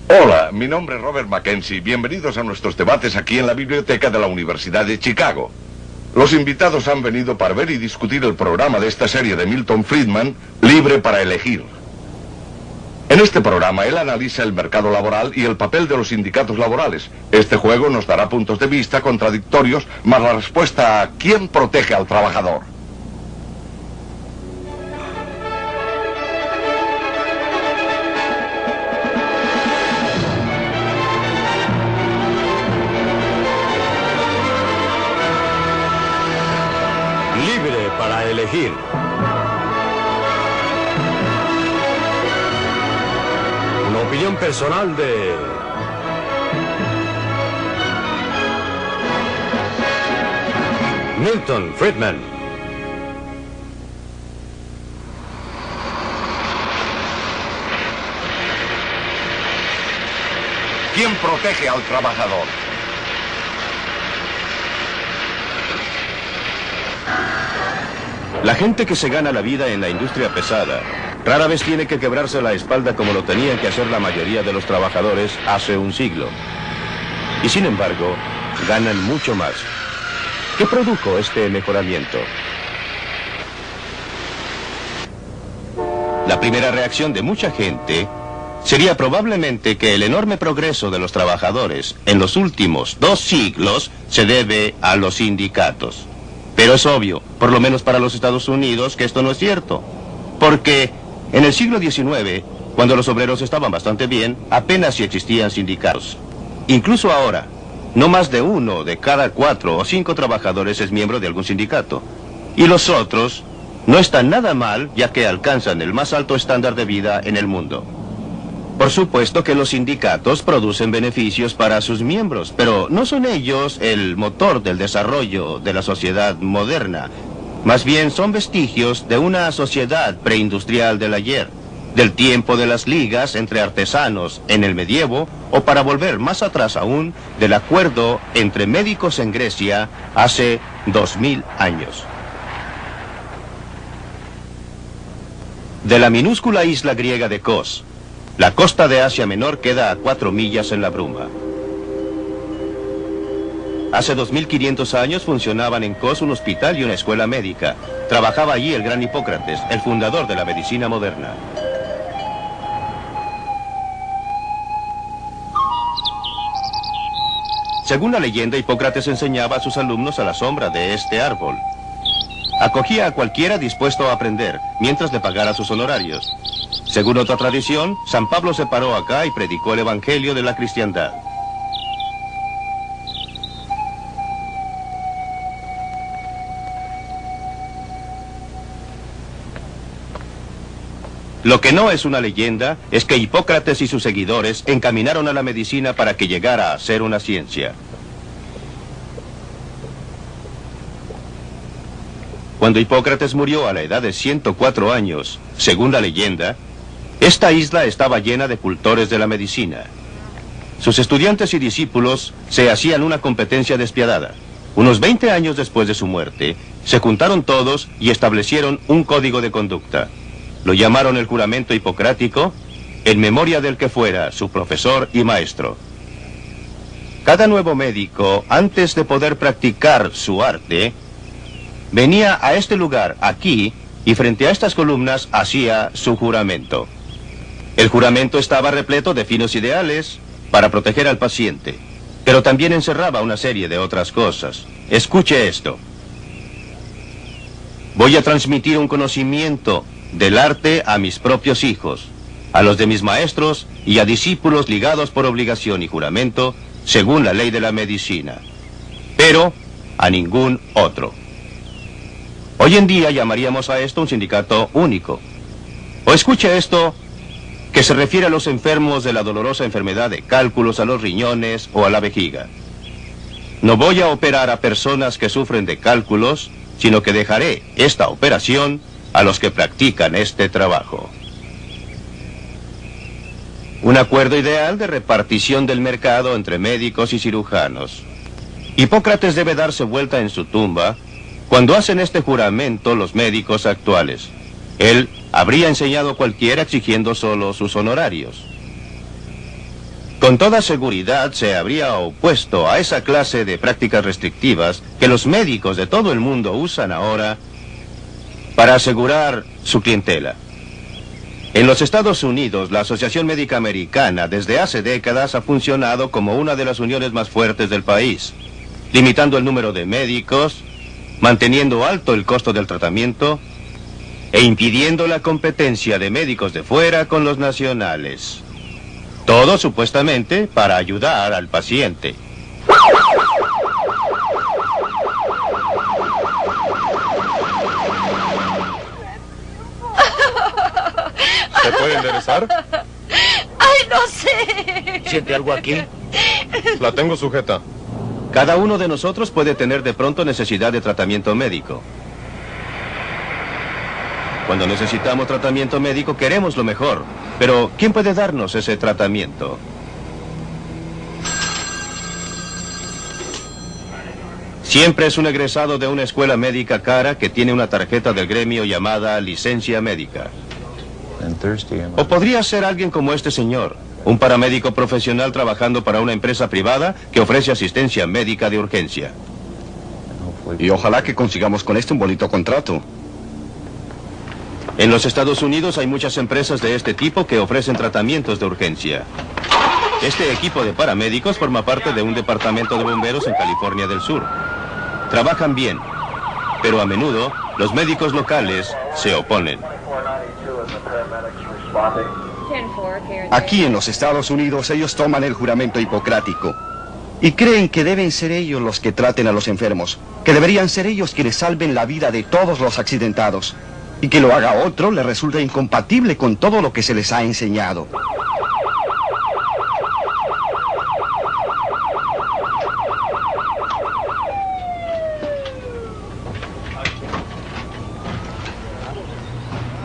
Hola, mi nombre es Robert Mackenzie. Bienvenidos a nuestros debates aquí en la biblioteca de la Universidad de Chicago. Los invitados han venido para ver y discutir el programa de esta serie de Milton Friedman, Libre para Elegir. En este programa, él analiza el mercado laboral y el papel de los sindicatos laborales. Este juego nos dará puntos de vista contradictorios, más la respuesta a ¿quién protege al trabajador? Libre para elegir. Una opinión personal de Milton Friedman. ¿Quién protege al trabajador? La gente que se gana la vida en la industria pesada rara vez tiene que quebrarse la espalda como lo tenían que hacer la mayoría de los trabajadores hace un siglo. Y sin embargo, ganan mucho más. ¿Qué produjo este mejoramiento? La primera reacción de mucha gente sería probablemente que el enorme progreso de los trabajadores en los últimos 2 siglos se debe a los sindicatos. Pero es obvio, por lo menos para los Estados Unidos, que esto no es cierto. Porque en el siglo XIX, cuando los obreros estaban bastante bien, apenas si existían sindicatos. Incluso ahora, no más de 1 de cada 4 o 5 trabajadores es miembro de algún sindicato. Y los otros no están nada mal, ya que alcanzan el más alto estándar de vida en el mundo. Por supuesto que los sindicatos producen beneficios para sus miembros, pero no son ellos el motor del desarrollo de la sociedad moderna. Más bien son vestigios de una sociedad preindustrial del ayer, del tiempo de las ligas entre artesanos en el medievo, o para volver más atrás aún, del acuerdo entre médicos en Grecia hace 2000 años. De la minúscula isla griega de Kos, la costa de Asia Menor queda a 4 millas en la bruma. Hace 2500 años funcionaban en Kos un hospital y una escuela médica. Trabajaba allí el gran Hipócrates, el fundador de la medicina moderna. Según la leyenda, Hipócrates enseñaba a sus alumnos a la sombra de este árbol. Acogía a cualquiera dispuesto a aprender, mientras le pagara sus honorarios. Según otra tradición, San Pablo se paró acá y predicó el evangelio de la cristiandad. Lo que no es una leyenda es que Hipócrates y sus seguidores encaminaron a la medicina para que llegara a ser una ciencia. Cuando Hipócrates murió a la edad de 104 años, según la leyenda, esta isla estaba llena de cultores de la medicina. Sus estudiantes y discípulos se hacían una competencia despiadada. Unos 20 años después de su muerte, se juntaron todos y establecieron un código de conducta. Lo llamaron el juramento hipocrático, en memoria del que fuera su profesor y maestro. Cada nuevo médico, antes de poder practicar su arte, venía a este lugar, aquí, y frente a estas columnas hacía su juramento. El juramento estaba repleto de finos ideales para proteger al paciente, pero también encerraba una serie de otras cosas. Escuche esto. Voy a transmitir un conocimiento del arte a mis propios hijos, a los de mis maestros y a discípulos ligados por obligación y juramento, según la ley de la medicina, pero a ningún otro. Hoy en día llamaríamos a esto un sindicato único. O escuche esto, que se refiere a los enfermos de la dolorosa enfermedad de cálculos a los riñones o a la vejiga. No voy a operar a personas que sufren de cálculos, sino que dejaré esta operación a los que practican este trabajo. Un acuerdo ideal de repartición del mercado entre médicos y cirujanos. Hipócrates debe darse vuelta en su tumba cuando hacen este juramento los médicos actuales. Él habría enseñado a cualquiera exigiendo solo sus honorarios. con toda seguridad se habría opuesto a esa clase de prácticas restrictivas que los médicos de todo el mundo usan ahora para asegurar su clientela. En los Estados Unidos, la Asociación Médica Americana desde hace décadas ha funcionado como una de las uniones más fuertes del país, limitando el número de médicos, manteniendo alto el costo del tratamiento e impidiendo la competencia de médicos de fuera con los nacionales. Todo supuestamente para ayudar al paciente. ¿Se puede enderezar? ¡Ay, no sé! ¿Siente algo aquí? La tengo sujeta. Cada uno de nosotros puede tener de pronto necesidad de tratamiento médico. Cuando necesitamos tratamiento médico queremos lo mejor, pero ¿quién puede darnos ese tratamiento? Siempre es un egresado de una escuela médica cara que tiene una tarjeta del gremio llamada licencia médica. O podría ser alguien como este señor, un paramédico profesional trabajando para una empresa privada que ofrece asistencia médica de urgencia. Y ojalá que consigamos con esto un bonito contrato. En los Estados Unidos hay muchas empresas de este tipo que ofrecen tratamientos de urgencia. Este equipo de paramédicos forma parte de un departamento de bomberos en California del Sur. Trabajan bien, pero a menudo los médicos locales se oponen. Aquí en los Estados Unidos ellos toman el juramento hipocrático y creen que deben ser ellos los que traten a los enfermos, que deberían ser ellos quienes salven la vida de todos los accidentados, y que lo haga otro les resulta incompatible con todo lo que se les ha enseñado.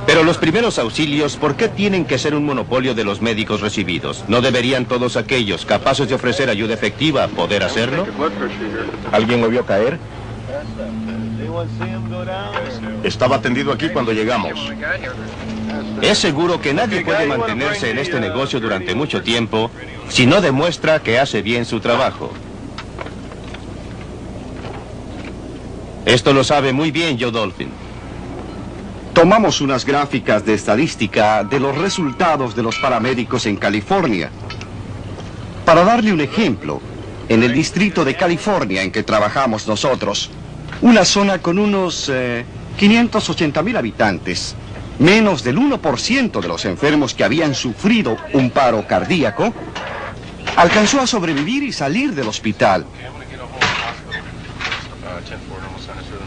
Pero los primeros auxilios, ¿por qué tienen que ser un monopolio de los médicos recibidos? ¿No deberían todos aquellos capaces de ofrecer ayuda efectiva poder hacerlo? ¿Alguien lo vio caer? Estaba tendido aquí cuando llegamos. Es seguro que nadie puede mantenerse en este negocio durante mucho tiempo si no demuestra que hace bien su trabajo. Esto lo sabe muy bien Joe Dolphin. Tomamos unas gráficas de estadística de los resultados de los paramédicos en California. Para darle un ejemplo, en el distrito de California en que trabajamos nosotros, una zona con unos 580,000 habitantes, menos del 1% de los enfermos que habían sufrido un paro cardíaco, alcanzó a sobrevivir y salir del hospital.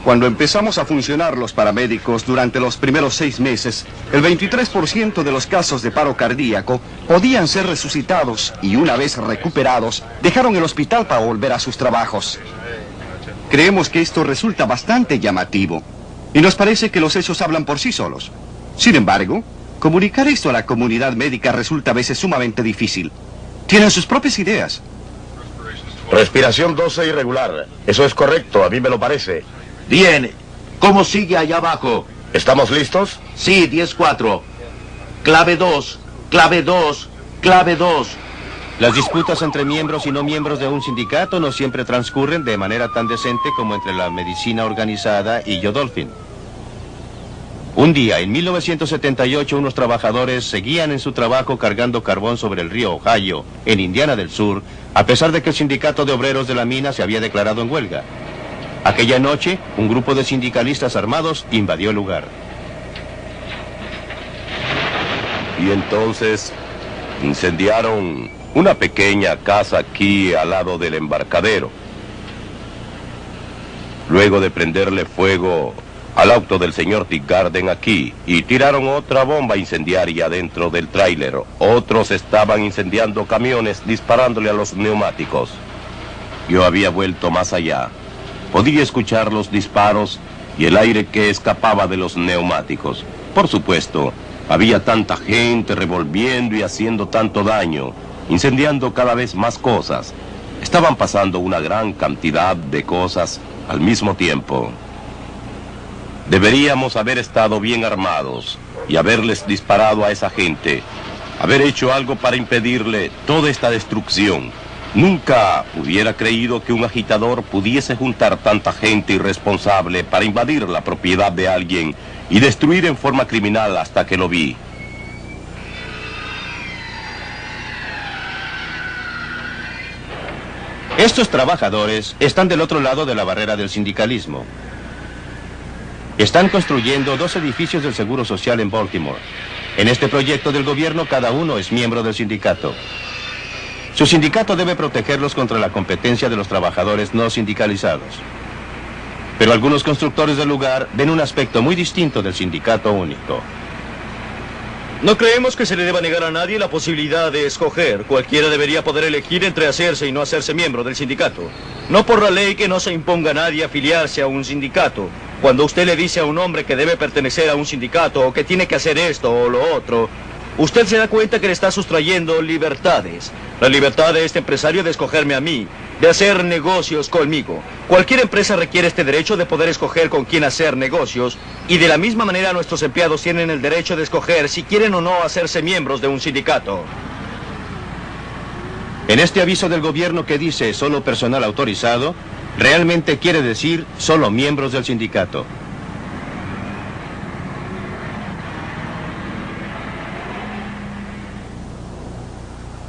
Cuando empezamos a funcionar los paramédicos durante los primeros 6 meses, el 23% de los casos de paro cardíaco podían ser resucitados y una vez recuperados, dejaron el hospital para volver a sus trabajos. Creemos que esto resulta bastante llamativo y nos parece que los hechos hablan por sí solos. Sin embargo, comunicar esto a la comunidad médica resulta a veces sumamente difícil. Tienen sus propias ideas. Respiración 12 irregular. Eso es correcto, a mí me lo parece. Bien. ¿Cómo sigue allá abajo? ¿Estamos listos? Sí, 10-4. Clave 2, clave 2, clave 2. Las disputas entre miembros y no miembros de un sindicato no siempre transcurren de manera tan decente como entre la medicina organizada y Joe Dolphin. Un día, en 1978, unos trabajadores seguían en su trabajo cargando carbón sobre el río Ohio, en Indiana del Sur, a pesar de que el sindicato de obreros de la mina se había declarado en huelga. Aquella noche, un grupo de sindicalistas armados invadió el lugar. Y entonces incendiaron una pequeña casa aquí al lado del embarcadero. Luego de prenderle fuego al auto del señor Dick Garden aquí, y tiraron otra bomba incendiaria dentro del tráiler. Otros estaban incendiando camiones disparándole a los neumáticos. Yo había vuelto más allá. Podía escuchar los disparos y el aire que escapaba de los neumáticos. Por supuesto, había tanta gente revolviendo y haciendo tanto daño, incendiando cada vez más cosas. Estaban pasando una gran cantidad de cosas al mismo tiempo. Deberíamos haber estado bien armados y haberles disparado a esa gente, haber hecho algo para impedirle toda esta destrucción. Nunca hubiera creído que un agitador pudiese juntar tanta gente irresponsable para invadir la propiedad de alguien y destruir en forma criminal hasta que lo vi. Estos trabajadores están del otro lado de la barrera del sindicalismo. Están construyendo 2 edificios del Seguro Social en Baltimore. En este proyecto del gobierno, cada uno es miembro del sindicato. Su sindicato debe protegerlos contra la competencia de los trabajadores no sindicalizados. Pero algunos constructores del lugar ven un aspecto muy distinto del sindicato único. No creemos que se le deba negar a nadie la posibilidad de escoger. Cualquiera debería poder elegir entre hacerse y no hacerse miembro del sindicato. No por la ley que no se imponga a nadie afiliarse a un sindicato. Cuando usted le dice a un hombre que debe pertenecer a un sindicato o que tiene que hacer esto o lo otro, usted se da cuenta que le está sustrayendo libertades. La libertad de este empresario de escogerme a mí, de hacer negocios conmigo. Cualquier empresa requiere este derecho de poder escoger con quién hacer negocios, y de la misma manera nuestros empleados tienen el derecho de escoger si quieren o no hacerse miembros de un sindicato. En este aviso del gobierno que dice solo personal autorizado, realmente quiere decir solo miembros del sindicato.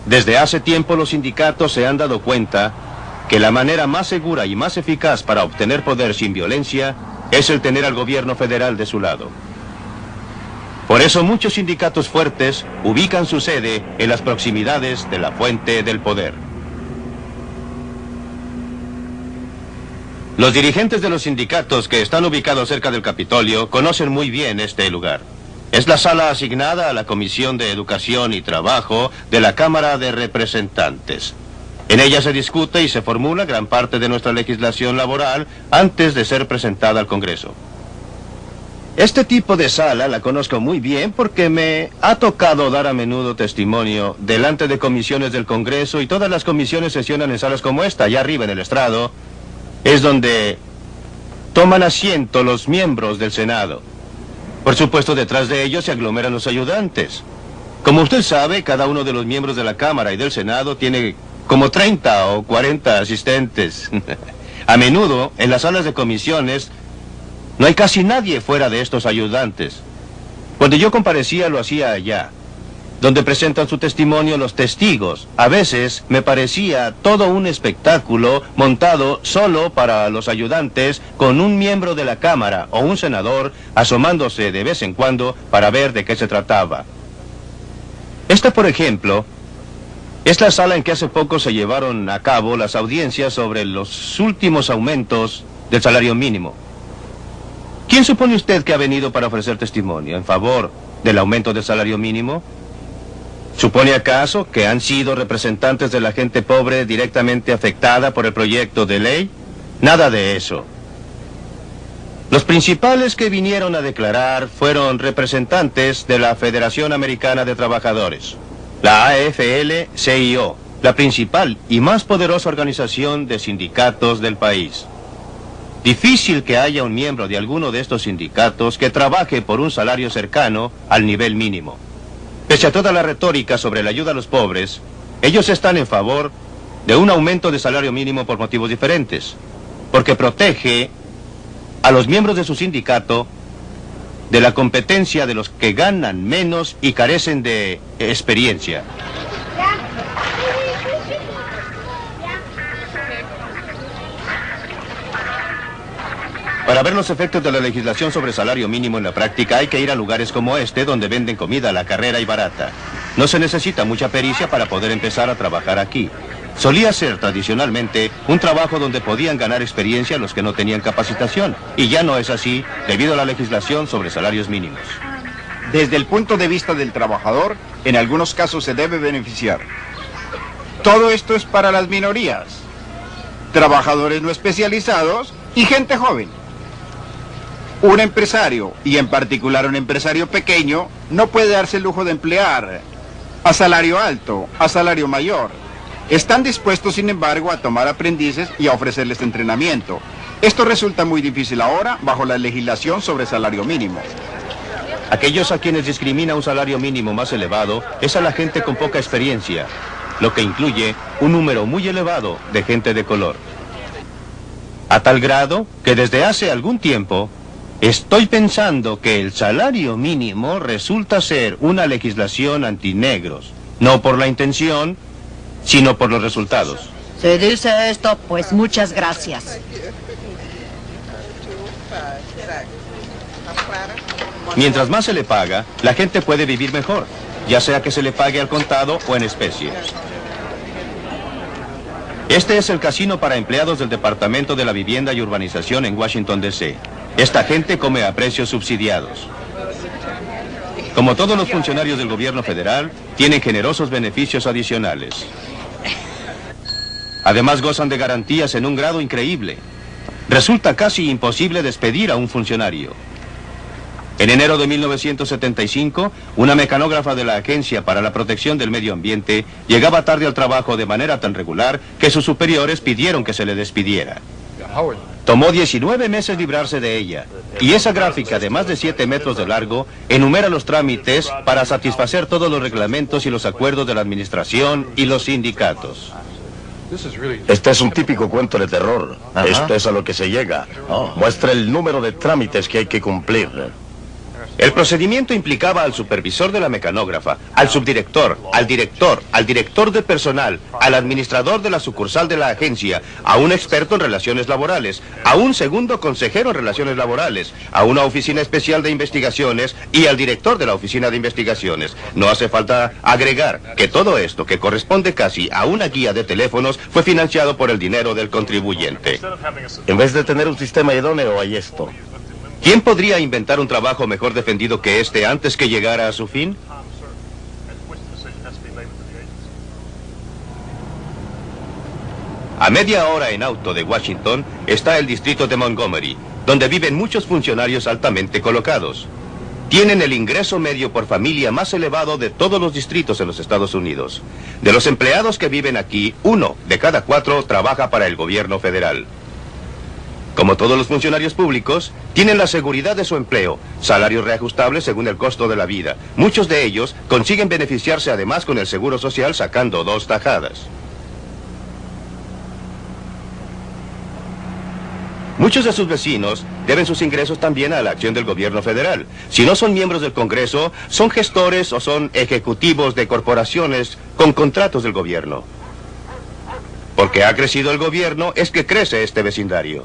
Desde hace tiempo los sindicatos se han dado cuenta que la manera más segura y más eficaz para obtener poder sin violencia es el tener al gobierno federal de su lado. Por eso muchos sindicatos fuertes ubican su sede en las proximidades de la fuente del poder. Los dirigentes de los sindicatos que están ubicados cerca del Capitolio conocen muy bien este lugar. Es la sala asignada a la Comisión de Educación y Trabajo de la Cámara de Representantes. En ella se discute y se formula gran parte de nuestra legislación laboral antes de ser presentada al Congreso. Este tipo de sala la conozco muy bien porque me ha tocado dar a menudo testimonio delante de comisiones del Congreso, y todas las comisiones sesionan en salas como esta, allá arriba en el estrado. Es donde toman asiento los miembros del Senado. Por supuesto, detrás de ellos se aglomeran los ayudantes. Como usted sabe, cada uno de los miembros de la Cámara y del Senado tiene como 30 o 40 asistentes. A menudo, en las salas de comisiones, no hay casi nadie fuera de estos ayudantes. Cuando yo comparecía, lo hacía allá, donde presentan su testimonio los testigos. A veces me parecía todo un espectáculo montado solo para los ayudantes, con un miembro de la Cámara o un senador asomándose de vez en cuando para ver de qué se trataba. Esta, por ejemplo, es la sala en que hace poco se llevaron a cabo las audiencias sobre los últimos aumentos del salario mínimo. ¿Quién supone usted que ha venido para ofrecer testimonio en favor del aumento del salario mínimo? ¿Supone acaso que han sido representantes de la gente pobre directamente afectada por el proyecto de ley? Nada de eso. Los principales que vinieron a declarar fueron representantes de la Federación Americana de Trabajadores, la AFL-CIO, la principal y más poderosa organización de sindicatos del país. Difícil que haya un miembro de alguno de estos sindicatos que trabaje por un salario cercano al nivel mínimo. Pese a toda la retórica sobre la ayuda a los pobres, ellos están en favor de un aumento de salario mínimo por motivos diferentes, porque protege a los miembros de su sindicato de la competencia de los que ganan menos y carecen de experiencia. Para ver los efectos de la legislación sobre salario mínimo en la práctica hay que ir a lugares como este, donde venden comida a la carrera y barata. No se necesita mucha pericia para poder empezar a trabajar aquí. Solía ser tradicionalmente un trabajo donde podían ganar experiencia los que no tenían capacitación, y ya no es así debido a la legislación sobre salarios mínimos. Desde el punto de vista del trabajador, en algunos casos se debe beneficiar. Todo esto es para las minorías, trabajadores no especializados y gente joven. Un empresario, y en particular un empresario pequeño, no puede darse el lujo de emplear a salario alto, a salario mayor. Están dispuestos, sin embargo, a tomar aprendices y a ofrecerles entrenamiento. Esto resulta muy difícil ahora bajo la legislación sobre salario mínimo. Aquellos a quienes discrimina un salario mínimo más elevado es a la gente con poca experiencia, lo que incluye un número muy elevado de gente de color. A tal grado que desde hace algún tiempo estoy pensando que el salario mínimo resulta ser una legislación antinegros, no por la intención, sino por los resultados. Si dice esto, pues muchas gracias. Mientras más se le paga, la gente puede vivir mejor, ya sea que se le pague al contado o en especie. Este es el casino para empleados del Departamento de la Vivienda y Urbanización en Washington, D.C. Esta gente come a precios subsidiados. Como todos los funcionarios del gobierno federal, tienen generosos beneficios adicionales. Además, gozan de garantías en un grado increíble. Resulta casi imposible despedir a un funcionario. En enero de 1975, una mecanógrafa de la Agencia para la Protección del Medio Ambiente llegaba tarde al trabajo de manera tan regular que sus superiores pidieron que se le despidiera. Tomó 19 meses librarse de ella, y esa gráfica de más de 7 metros de largo enumera los trámites para satisfacer todos los reglamentos y los acuerdos de la administración y los sindicatos. Este es un típico cuento de terror. Esto es a lo que se llega. Muestra el número de trámites que hay que cumplir. El procedimiento implicaba al supervisor de la mecanógrafa, al subdirector, al director de personal, al administrador de la sucursal de la agencia, a un experto en relaciones laborales, a un segundo consejero en relaciones laborales, a una oficina especial de investigaciones y al director de la oficina de investigaciones. No hace falta agregar que todo esto, que corresponde casi a una guía de teléfonos, fue financiado por el dinero del contribuyente. En vez de tener un sistema idóneo, hay esto. ¿Quién podría inventar un trabajo mejor defendido que este antes que llegara a su fin? A media hora en auto de Washington está el distrito de Montgomery, donde viven muchos funcionarios altamente colocados. Tienen el ingreso medio por familia más elevado de todos los distritos en los Estados Unidos. De los empleados que viven aquí, 1 de cada 4 trabaja para el gobierno federal. Como todos los funcionarios públicos, tienen la seguridad de su empleo, salarios reajustables según el costo de la vida. Muchos de ellos consiguen beneficiarse además con el seguro social sacando 2 tajadas. Muchos de sus vecinos deben sus ingresos también a la acción del gobierno federal. Si no son miembros del Congreso, son gestores o son ejecutivos de corporaciones con contratos del gobierno. Porque ha crecido el gobierno, es que crece este vecindario.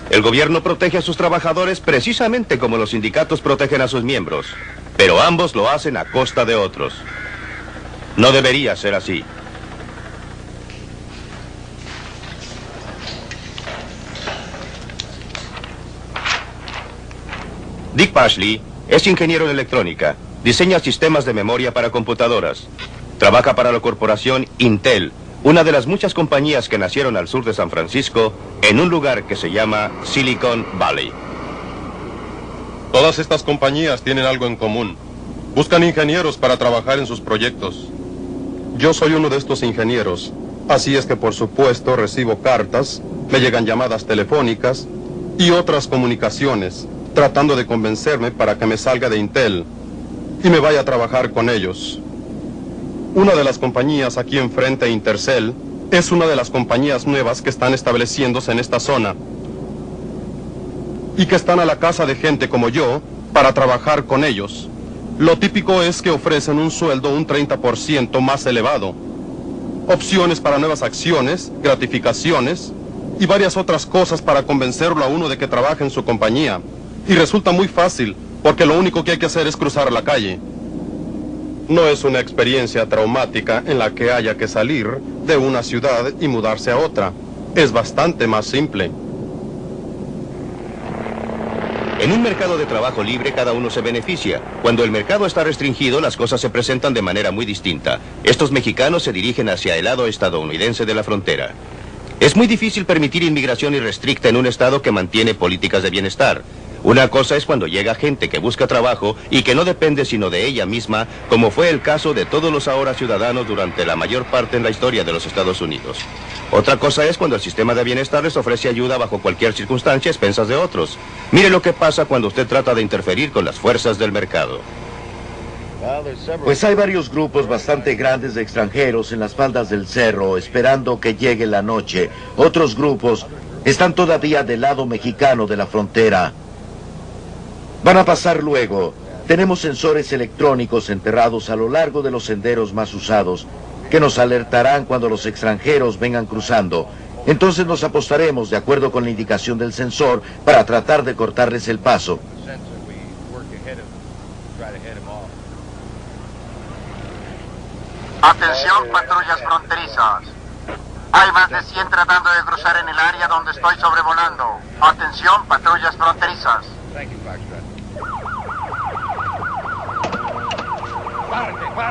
El gobierno protege a sus trabajadores precisamente como los sindicatos protegen a sus miembros, pero ambos lo hacen a costa de otros. No debería ser así. Dick Pashley es ingeniero en electrónica, diseña sistemas de memoria para computadoras. Trabaja para la corporación Intel, una de las muchas compañías que nacieron al sur de San Francisco, en un lugar que se llama Silicon Valley. Todas estas compañías tienen algo en común. Buscan ingenieros para trabajar en sus proyectos. Yo soy uno de estos ingenieros, así es que por supuesto recibo cartas, me llegan llamadas telefónicas y otras comunicaciones, tratando de convencerme para que me salga de Intel y me vaya a trabajar con ellos. Una de las compañías aquí enfrente, Intercell, es una de las compañías nuevas que están estableciéndose en esta zona y que están a la casa de gente como yo para trabajar con ellos. Lo típico es que ofrecen un sueldo un 30% más elevado, opciones para nuevas acciones, gratificaciones y varias otras cosas para convencerlo a uno de que trabaje en su compañía. Y resulta muy fácil, porque lo único que hay que hacer es cruzar la calle. No es una experiencia traumática en la que haya que salir de una ciudad y mudarse a otra. Es bastante más simple. En un mercado de trabajo libre, cada uno se beneficia. Cuando el mercado está restringido, las cosas se presentan de manera muy distinta. Estos mexicanos se dirigen hacia el lado estadounidense de la frontera. Es muy difícil permitir inmigración irrestricta en un estado que mantiene políticas de bienestar. Una cosa es cuando llega gente que busca trabajo y que no depende sino de ella misma, como fue el caso de todos los ahora ciudadanos durante la mayor parte en la historia de los Estados Unidos. Otra cosa es cuando el sistema de bienestar les ofrece ayuda bajo cualquier circunstancia a expensas de otros. Mire lo que pasa cuando usted trata de interferir con las fuerzas del mercado. Pues hay varios grupos bastante grandes de extranjeros en las faldas del cerro esperando que llegue la noche. Otros grupos están todavía del lado mexicano de la frontera. Van a pasar luego. Tenemos sensores electrónicos enterrados a lo largo de los senderos más usados que nos alertarán cuando los extranjeros vengan cruzando. Entonces nos apostaremos de acuerdo con la indicación del sensor para tratar de cortarles el paso. Atención, patrullas fronterizas. Hay más de 100 tratando de cruzar en el área donde estoy sobrevolando. Atención, patrullas fronterizas.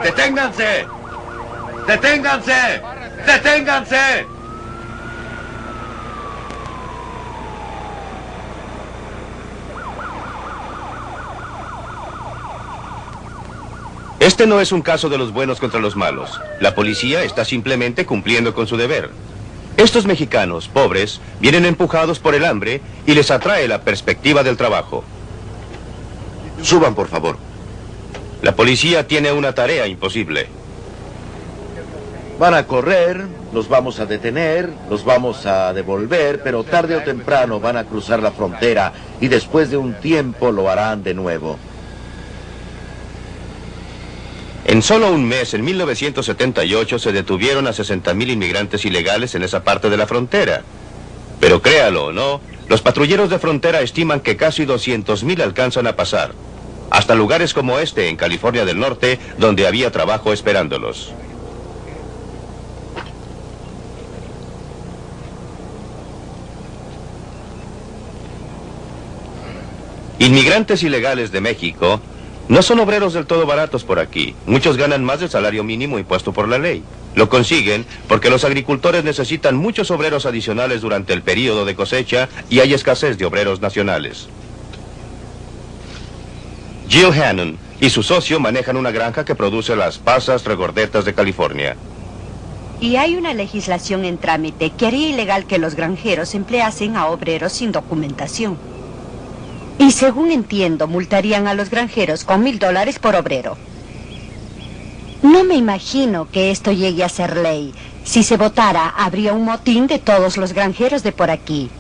¡Deténganse! ¡Deténganse! ¡Deténganse! Este no es un caso de los buenos contra los malos. La policía está simplemente cumpliendo con su deber. Estos mexicanos, pobres, vienen empujados por el hambre y les atrae la perspectiva del trabajo. Suban, por favor. La policía tiene una tarea imposible. Van a correr, los vamos a detener, los vamos a devolver, pero tarde o temprano van a cruzar la frontera y después de un tiempo lo harán de nuevo. En solo un mes, en 1978, se detuvieron a 60,000 inmigrantes ilegales en esa parte de la frontera. Pero créalo o no, los patrulleros de frontera estiman que casi 200,000 alcanzan a pasar. Hasta lugares como este, en California del Norte, donde había trabajo esperándolos. Inmigrantes ilegales de México no son obreros del todo baratos por aquí. Muchos ganan más del salario mínimo impuesto por la ley. Lo consiguen porque los agricultores necesitan muchos obreros adicionales durante el período de cosecha y hay escasez de obreros nacionales. Jill Hannon y su socio manejan una granja que produce las pasas regordetas de California. Y hay una legislación en trámite que haría ilegal que los granjeros empleasen a obreros sin documentación. Y según entiendo, multarían a los granjeros con $1,000 por obrero. No me imagino que esto llegue a ser ley. Si se votara, habría un motín de todos los granjeros de por aquí.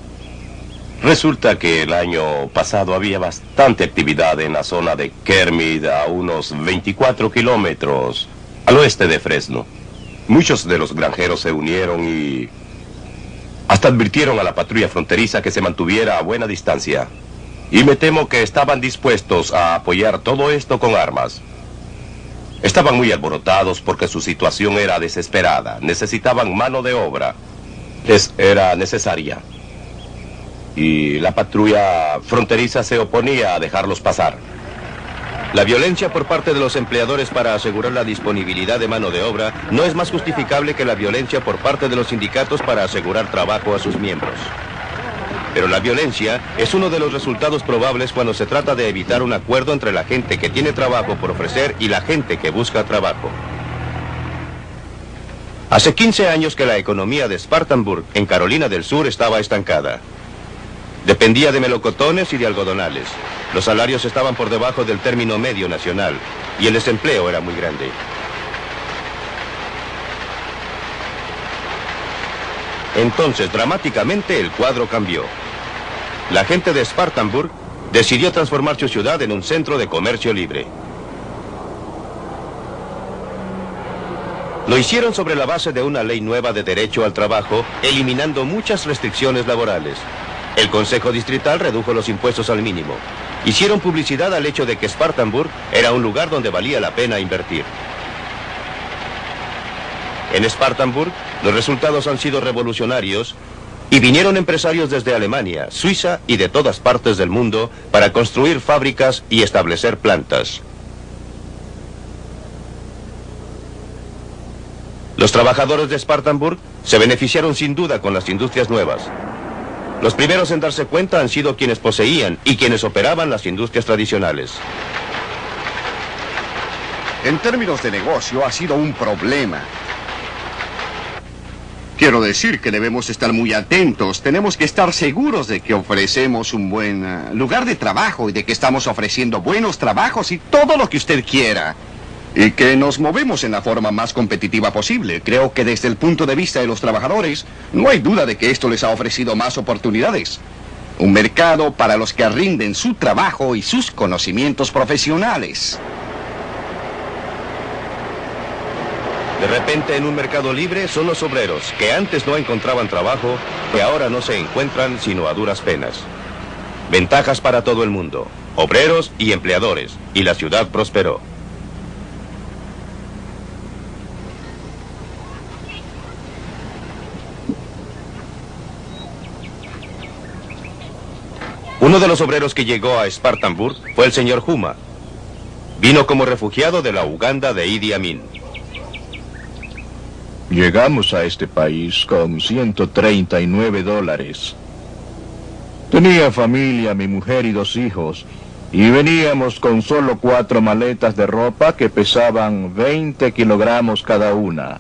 Resulta que el año pasado había bastante actividad en la zona de Kermit, a unos 24 kilómetros al oeste de Fresno. Muchos de los granjeros se unieron y hasta advirtieron a la patrulla fronteriza que se mantuviera a buena distancia. Y me temo que estaban dispuestos a apoyar todo esto con armas. Estaban muy alborotados porque su situación era desesperada. Necesitaban mano de obra. Era necesaria. Y la patrulla fronteriza se oponía a dejarlos pasar. La violencia por parte de los empleadores para asegurar la disponibilidad de mano de obra no es más justificable que la violencia por parte de los sindicatos para asegurar trabajo a sus miembros. Pero la violencia es uno de los resultados probables cuando se trata de evitar un acuerdo entre la gente que tiene trabajo por ofrecer y la gente que busca trabajo. Hace 15 años que la economía de Spartanburg, en Carolina del Sur, estaba estancada. Dependía de melocotones y de algodonales. Los salarios estaban por debajo del término medio nacional y el desempleo era muy grande. Entonces, dramáticamente, el cuadro cambió. La gente de Spartanburg decidió transformar su ciudad en un centro de comercio libre. Lo hicieron sobre la base de una ley nueva de derecho al trabajo, eliminando muchas restricciones laborales. El Consejo Distrital redujo los impuestos al mínimo. Hicieron publicidad al hecho de que Spartanburg era un lugar donde valía la pena invertir. En Spartanburg, los resultados han sido revolucionarios y vinieron empresarios desde Alemania, Suiza y de todas partes del mundo para construir fábricas y establecer plantas. Los trabajadores de Spartanburg se beneficiaron sin duda con las industrias nuevas. Los primeros en darse cuenta han sido quienes poseían y quienes operaban las industrias tradicionales. En términos de negocio ha sido un problema. Quiero decir que debemos estar muy atentos. Tenemos que estar seguros de que ofrecemos un buen lugar de trabajo y de que estamos ofreciendo buenos trabajos y todo lo que usted quiera. Y que nos movemos en la forma más competitiva posible. Creo que desde el punto de vista de los trabajadores, no hay duda de que esto les ha ofrecido más oportunidades. Un mercado para los que rinden su trabajo y sus conocimientos profesionales. De repente, en un mercado libre, son los obreros, que antes no encontraban trabajo, que ahora no se encuentran sino a duras penas. Ventajas para todo el mundo, obreros y empleadores, y la ciudad prosperó. Uno de los obreros que llegó a Spartanburg fue el señor Huma. Vino como refugiado de la Uganda de Idi Amin. Llegamos a este país con $139. Tenía familia, mi mujer y 2 hijos, y veníamos con solo 4 maletas de ropa que pesaban 20 kilogramos cada una.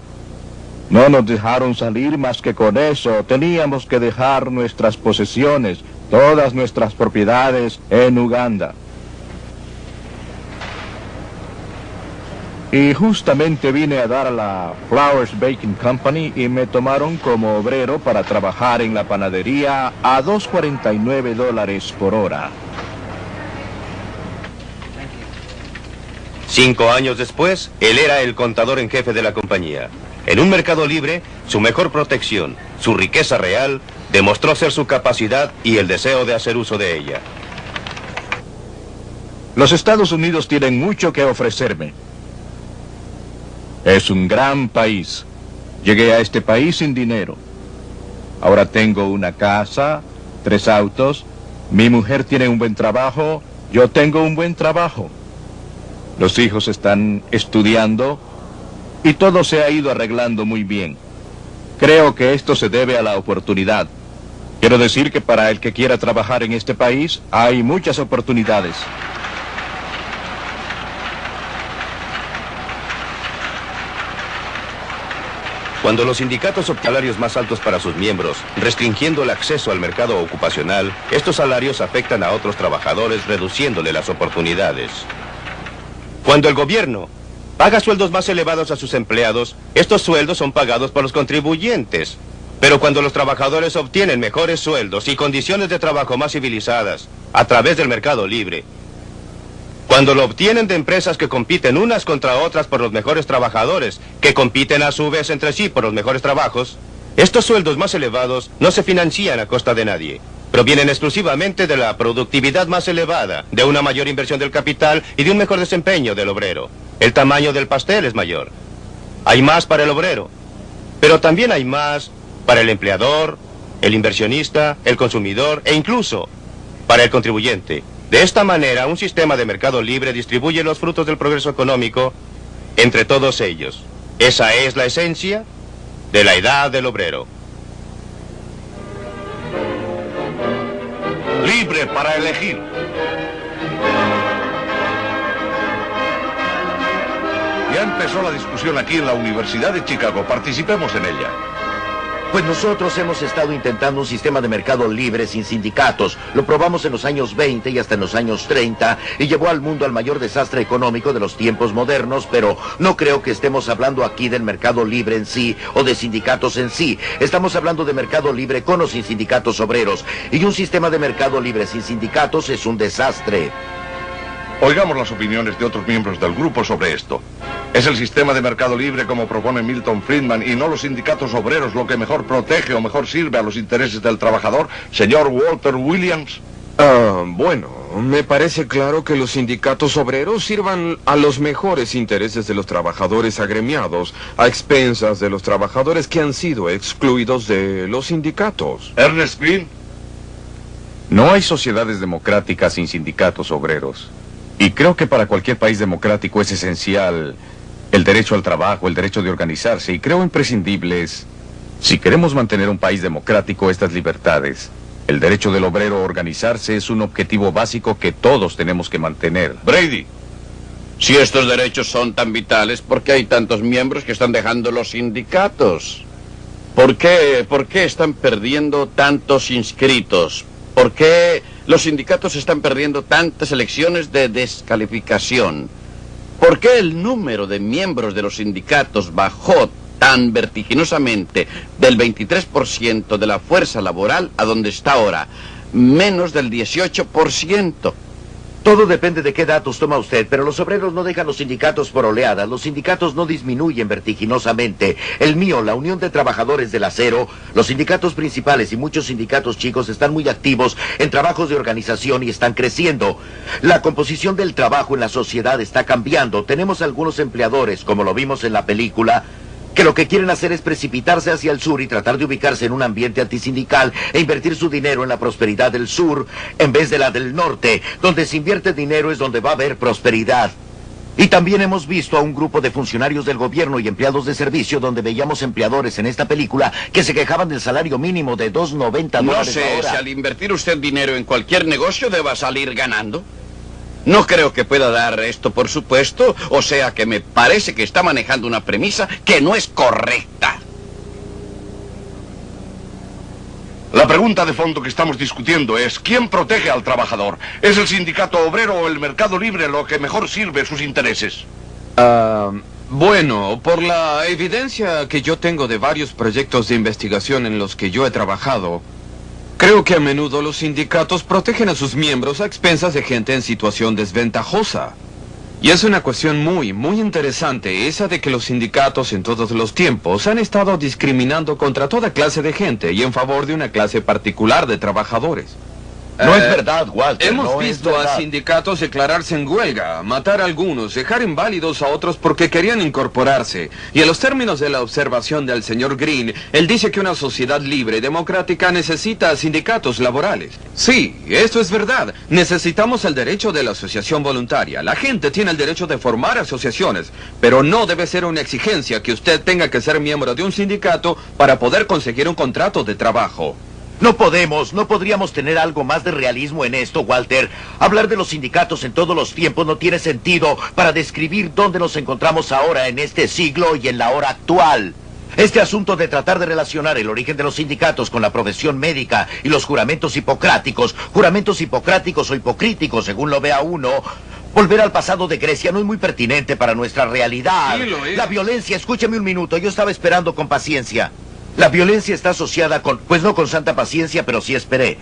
No nos dejaron salir más que con eso. Teníamos que dejar nuestras posesiones, todas nuestras propiedades en Uganda. Y justamente vine a dar a la Flowers Baking Company y me tomaron como obrero para trabajar en la panadería a $2.49 por hora. 5 años después, él era el contador en jefe de la compañía. En un mercado libre, su mejor protección, su riqueza real, demostró ser su capacidad y el deseo de hacer uso de ella. Los Estados Unidos tienen mucho que ofrecerme. Es un gran país. Llegué a este país sin dinero. Ahora tengo una casa, 3 autos, mi mujer tiene un buen trabajo, yo tengo un buen trabajo. Los hijos están estudiando y todo se ha ido arreglando muy bien. Creo que esto se debe a la oportunidad. Quiero decir que para el que quiera trabajar en este país hay muchas oportunidades. Cuando los sindicatos optan salarios más altos para sus miembros, restringiendo el acceso al mercado ocupacional, estos salarios afectan a otros trabajadores, reduciéndole las oportunidades. Cuando el gobierno paga sueldos más elevados a sus empleados, estos sueldos son pagados por los contribuyentes. Pero cuando los trabajadores obtienen mejores sueldos y condiciones de trabajo más civilizadas a través del mercado libre, cuando lo obtienen de empresas que compiten unas contra otras por los mejores trabajadores, que compiten a su vez entre sí por los mejores trabajos, estos sueldos más elevados no se financian a costa de nadie. Provienen exclusivamente de la productividad más elevada, de una mayor inversión del capital y de un mejor desempeño del obrero. El tamaño del pastel es mayor. Hay más para el obrero, pero también hay más para el empleador, el inversionista, el consumidor e incluso para el contribuyente. De esta manera, un sistema de mercado libre distribuye los frutos del progreso económico entre todos ellos. Esa es la esencia de la edad del obrero. Libre para elegir. Ya empezó la discusión aquí en la Universidad de Chicago. Participemos en ella. Pues nosotros hemos estado intentando un sistema de mercado libre sin sindicatos. Lo probamos en los años 20 y hasta en los años 30 y llevó al mundo al mayor desastre económico de los tiempos modernos, pero no creo que estemos hablando aquí del mercado libre en sí o de sindicatos en sí. Estamos hablando de mercado libre con o sin sindicatos obreros. Y un sistema de mercado libre sin sindicatos es un desastre. Oigamos las opiniones de otros miembros del grupo sobre esto. ¿Es el sistema de mercado libre como propone Milton Friedman y no los sindicatos obreros lo que mejor protege o mejor sirve a los intereses del trabajador, señor Walter Williams? Bueno, me parece claro que los sindicatos obreros sirvan a los mejores intereses de los trabajadores agremiados, a expensas de los trabajadores que han sido excluidos de los sindicatos. Ernest Green. No hay sociedades democráticas sin sindicatos obreros. Y creo que para cualquier país democrático es esencial el derecho al trabajo, el derecho de organizarse, y creo imprescindibles, si queremos mantener un país democrático, estas libertades. El derecho del obrero a organizarse es un objetivo básico que todos tenemos que mantener. Brady. Si estos derechos son tan vitales, ¿por qué hay tantos miembros que están dejando los sindicatos? ¿Por qué están perdiendo tantos inscritos? ¿Por qué los sindicatos están perdiendo tantas elecciones de descalificación? ¿Por qué el número de miembros de los sindicatos bajó tan vertiginosamente del 23% de la fuerza laboral a donde está ahora? Menos del 18%. Todo depende de qué datos toma usted, pero los obreros no dejan los sindicatos por oleadas. Los sindicatos no disminuyen vertiginosamente. El mío, la Unión de Trabajadores del Acero, los sindicatos principales y muchos sindicatos chicos están muy activos en trabajos de organización y están creciendo. La composición del trabajo en la sociedad está cambiando. Tenemos algunos empleadores, como lo vimos en la película, que lo que quieren hacer es precipitarse hacia el sur y tratar de ubicarse en un ambiente antisindical e invertir su dinero en la prosperidad del sur en vez de la del norte. Donde se invierte dinero es donde va a haber prosperidad. Y también hemos visto a un grupo de funcionarios del gobierno y empleados de servicio donde veíamos empleadores en esta película que se quejaban del salario mínimo de $2.90 No sé la hora. si al invertir usted dinero en cualquier negocio deba salir ganando. No creo que pueda dar esto por supuesto, o sea que me parece que está manejando una premisa que no es correcta. La pregunta de fondo que estamos discutiendo es, ¿quién protege al trabajador? ¿Es el sindicato obrero o el mercado libre lo que mejor sirve sus intereses? Bueno, por la evidencia que yo tengo de varios proyectos de investigación en los que yo he trabajado, creo que a menudo los sindicatos protegen a sus miembros a expensas de gente en situación desventajosa. Y es una cuestión muy interesante esa de que los sindicatos en todos los tiempos han estado discriminando contra toda clase de gente y en favor de una clase particular de trabajadores. No es verdad, Walter. Hemos no visto a sindicatos declararse en huelga, matar a algunos, dejar inválidos a otros porque querían incorporarse. Y en los términos de la observación del señor Green, él dice que una sociedad libre y democrática necesita sindicatos laborales. Sí, esto es verdad. Necesitamos el derecho de la asociación voluntaria. La gente tiene el derecho de formar asociaciones, pero no debe ser una exigencia que usted tenga que ser miembro de un sindicato para poder conseguir un contrato de trabajo. No podríamos tener algo más de realismo en esto, Walter. Hablar de los sindicatos en todos los tiempos no tiene sentido para describir dónde nos encontramos ahora en este siglo y en la hora actual. Este asunto de tratar de relacionar el origen de los sindicatos con la profesión médica y los juramentos hipocráticos o hipocríticos, según lo vea uno, volver al pasado de Grecia no es muy pertinente para nuestra realidad. Sí, lo es. La violencia, escúcheme un minuto, yo estaba esperando con paciencia. La violencia está asociada con, pues no con santa paciencia, pero sí esperé.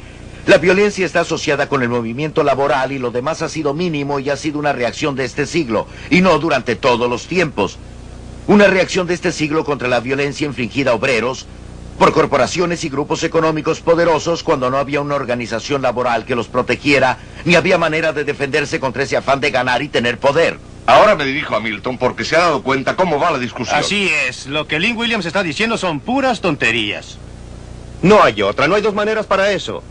La violencia está asociada con el movimiento laboral y lo demás ha sido mínimo y ha sido una reacción de este siglo, y no durante todos los tiempos. Una reacción de este siglo contra la violencia infligida a obreros por corporaciones y grupos económicos poderosos cuando no había una organización laboral que los protegiera, ni había manera de defenderse contra ese afán de ganar y tener poder. Ahora me dirijo a Milton porque se ha dado cuenta cómo va la discusión. Así es, lo que Lynn Williams está diciendo son puras tonterías. No hay otra, no hay dos maneras para eso.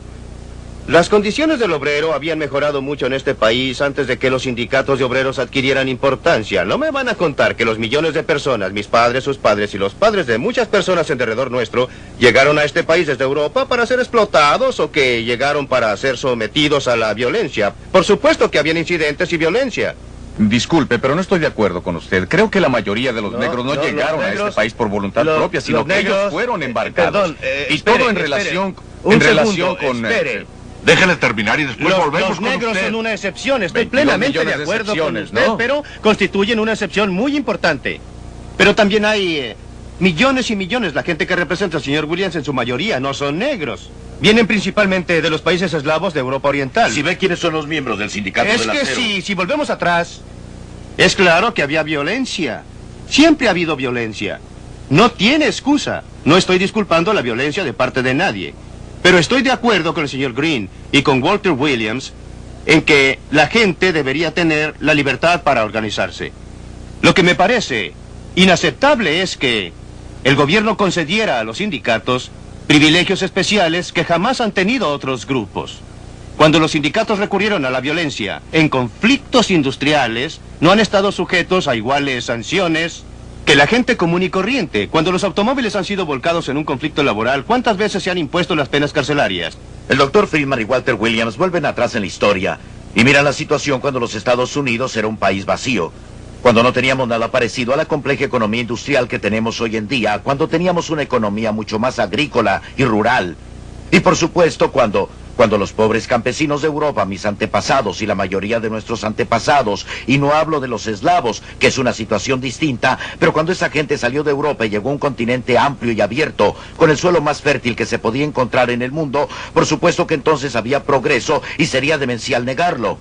Las condiciones del obrero habían mejorado mucho en este país antes de que los sindicatos de obreros adquirieran importancia. No me van a contar que los millones de personas, mis padres, sus padres y los padres de muchas personas en derredor nuestro, llegaron a este país desde Europa para ser explotados o que llegaron para ser sometidos a la violencia. Por supuesto que habían incidentes y violencia. Disculpe, pero no estoy de acuerdo con usted. Creo que la mayoría de los negros no llegaron a este país por voluntad propia, sino que ellos fueron embarcados. Y todo en relación con... Déjele terminar y después volvemos los con negros usted. son una excepción, estoy plenamente de acuerdo con usted, ¿no? pero constituyen una excepción muy importante. Pero también hay millones y millones. La gente que representa al señor Williams en su mayoría no son negros. Vienen principalmente de los países eslavos de Europa Oriental. Si ve quiénes son los miembros del sindicato del acero. Es que si volvemos atrás, es claro que había violencia. Siempre ha habido violencia. No tiene excusa. No estoy disculpando la violencia de parte de nadie. Pero estoy de acuerdo con el señor Green y con Walter Williams en que la gente debería tener la libertad para organizarse. Lo que me parece inaceptable es que el gobierno concediera a los sindicatos privilegios especiales que jamás han tenido otros grupos. Cuando los sindicatos recurrieron a la violencia en conflictos industriales, no han estado sujetos a iguales sanciones que la gente común y corriente. Cuando los automóviles han sido volcados en un conflicto laboral, ¿cuántas veces se han impuesto las penas carcelarias? El Dr. Friedman y Walter Williams vuelven atrás en la historia y miran la situación cuando los Estados Unidos era un país vacío, cuando no teníamos nada parecido a la compleja economía industrial que tenemos hoy en día, cuando teníamos una economía mucho más agrícola y rural. Y por supuesto, cuando los pobres campesinos de Europa, mis antepasados y la mayoría de nuestros antepasados, y no hablo de los eslavos, que es una situación distinta, pero cuando esa gente salió de Europa y llegó a un continente amplio y abierto, con el suelo más fértil que se podía encontrar en el mundo, por supuesto que entonces había progreso y sería demencial negarlo.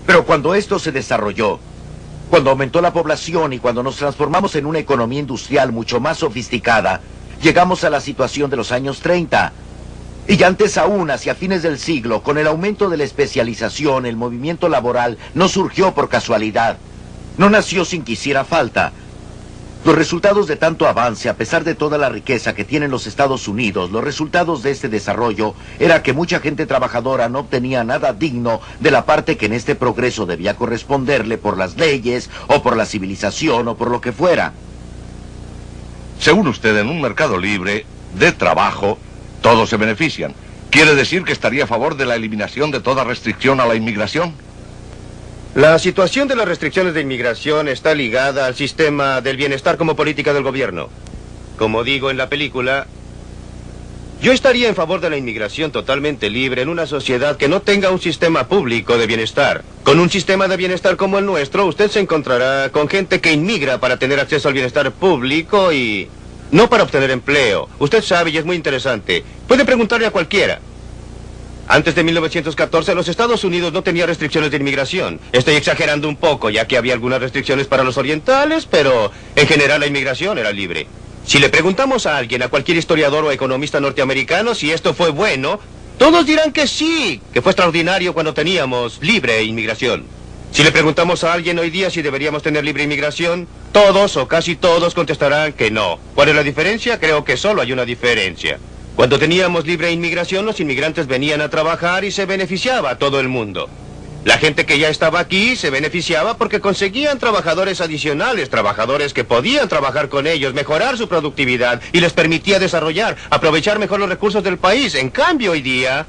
Pero cuando esto se desarrolló, cuando aumentó la población y cuando nos transformamos en una economía industrial mucho más sofisticada, llegamos a la situación de los años 30. Y antes aún, hacia fines del siglo, con el aumento de la especialización, el movimiento laboral no surgió por casualidad. No nació sin que hiciera falta. Los resultados de tanto avance, a pesar de toda la riqueza que tienen los Estados Unidos, los resultados de este desarrollo era que mucha gente trabajadora no obtenía nada digno de la parte que en este progreso debía corresponderle por las leyes, o por la civilización, o por lo que fuera. Según usted, en un mercado libre de trabajo, todos se benefician. ¿Quiere decir que estaría a favor de la eliminación de toda restricción a la inmigración? La situación de las restricciones de inmigración está ligada al sistema del bienestar como política del gobierno. Como digo en la película, yo estaría en favor de la inmigración totalmente libre en una sociedad que no tenga un sistema público de bienestar. Con un sistema de bienestar como el nuestro, usted se encontrará con gente que inmigra para tener acceso al bienestar público y no para obtener empleo. Usted sabe, y es muy interesante, puede preguntarle a cualquiera. Antes de 1914, los Estados Unidos no tenía restricciones de inmigración. Estoy exagerando un poco, ya que había algunas restricciones para los orientales, pero en general la inmigración era libre. Si le preguntamos a alguien, a cualquier historiador o economista norteamericano, si esto fue bueno, todos dirán que sí, que fue extraordinario cuando teníamos libre inmigración. Si le preguntamos a alguien hoy día si deberíamos tener libre inmigración, todos o casi todos contestarán que no. ¿Cuál es la diferencia? Creo que solo hay una diferencia. Cuando teníamos libre inmigración, los inmigrantes venían a trabajar y se beneficiaba a todo el mundo. La gente que ya estaba aquí se beneficiaba porque conseguían trabajadores adicionales, trabajadores que podían trabajar con ellos, mejorar su productividad y les permitía desarrollar, aprovechar mejor los recursos del país. En cambio, hoy día,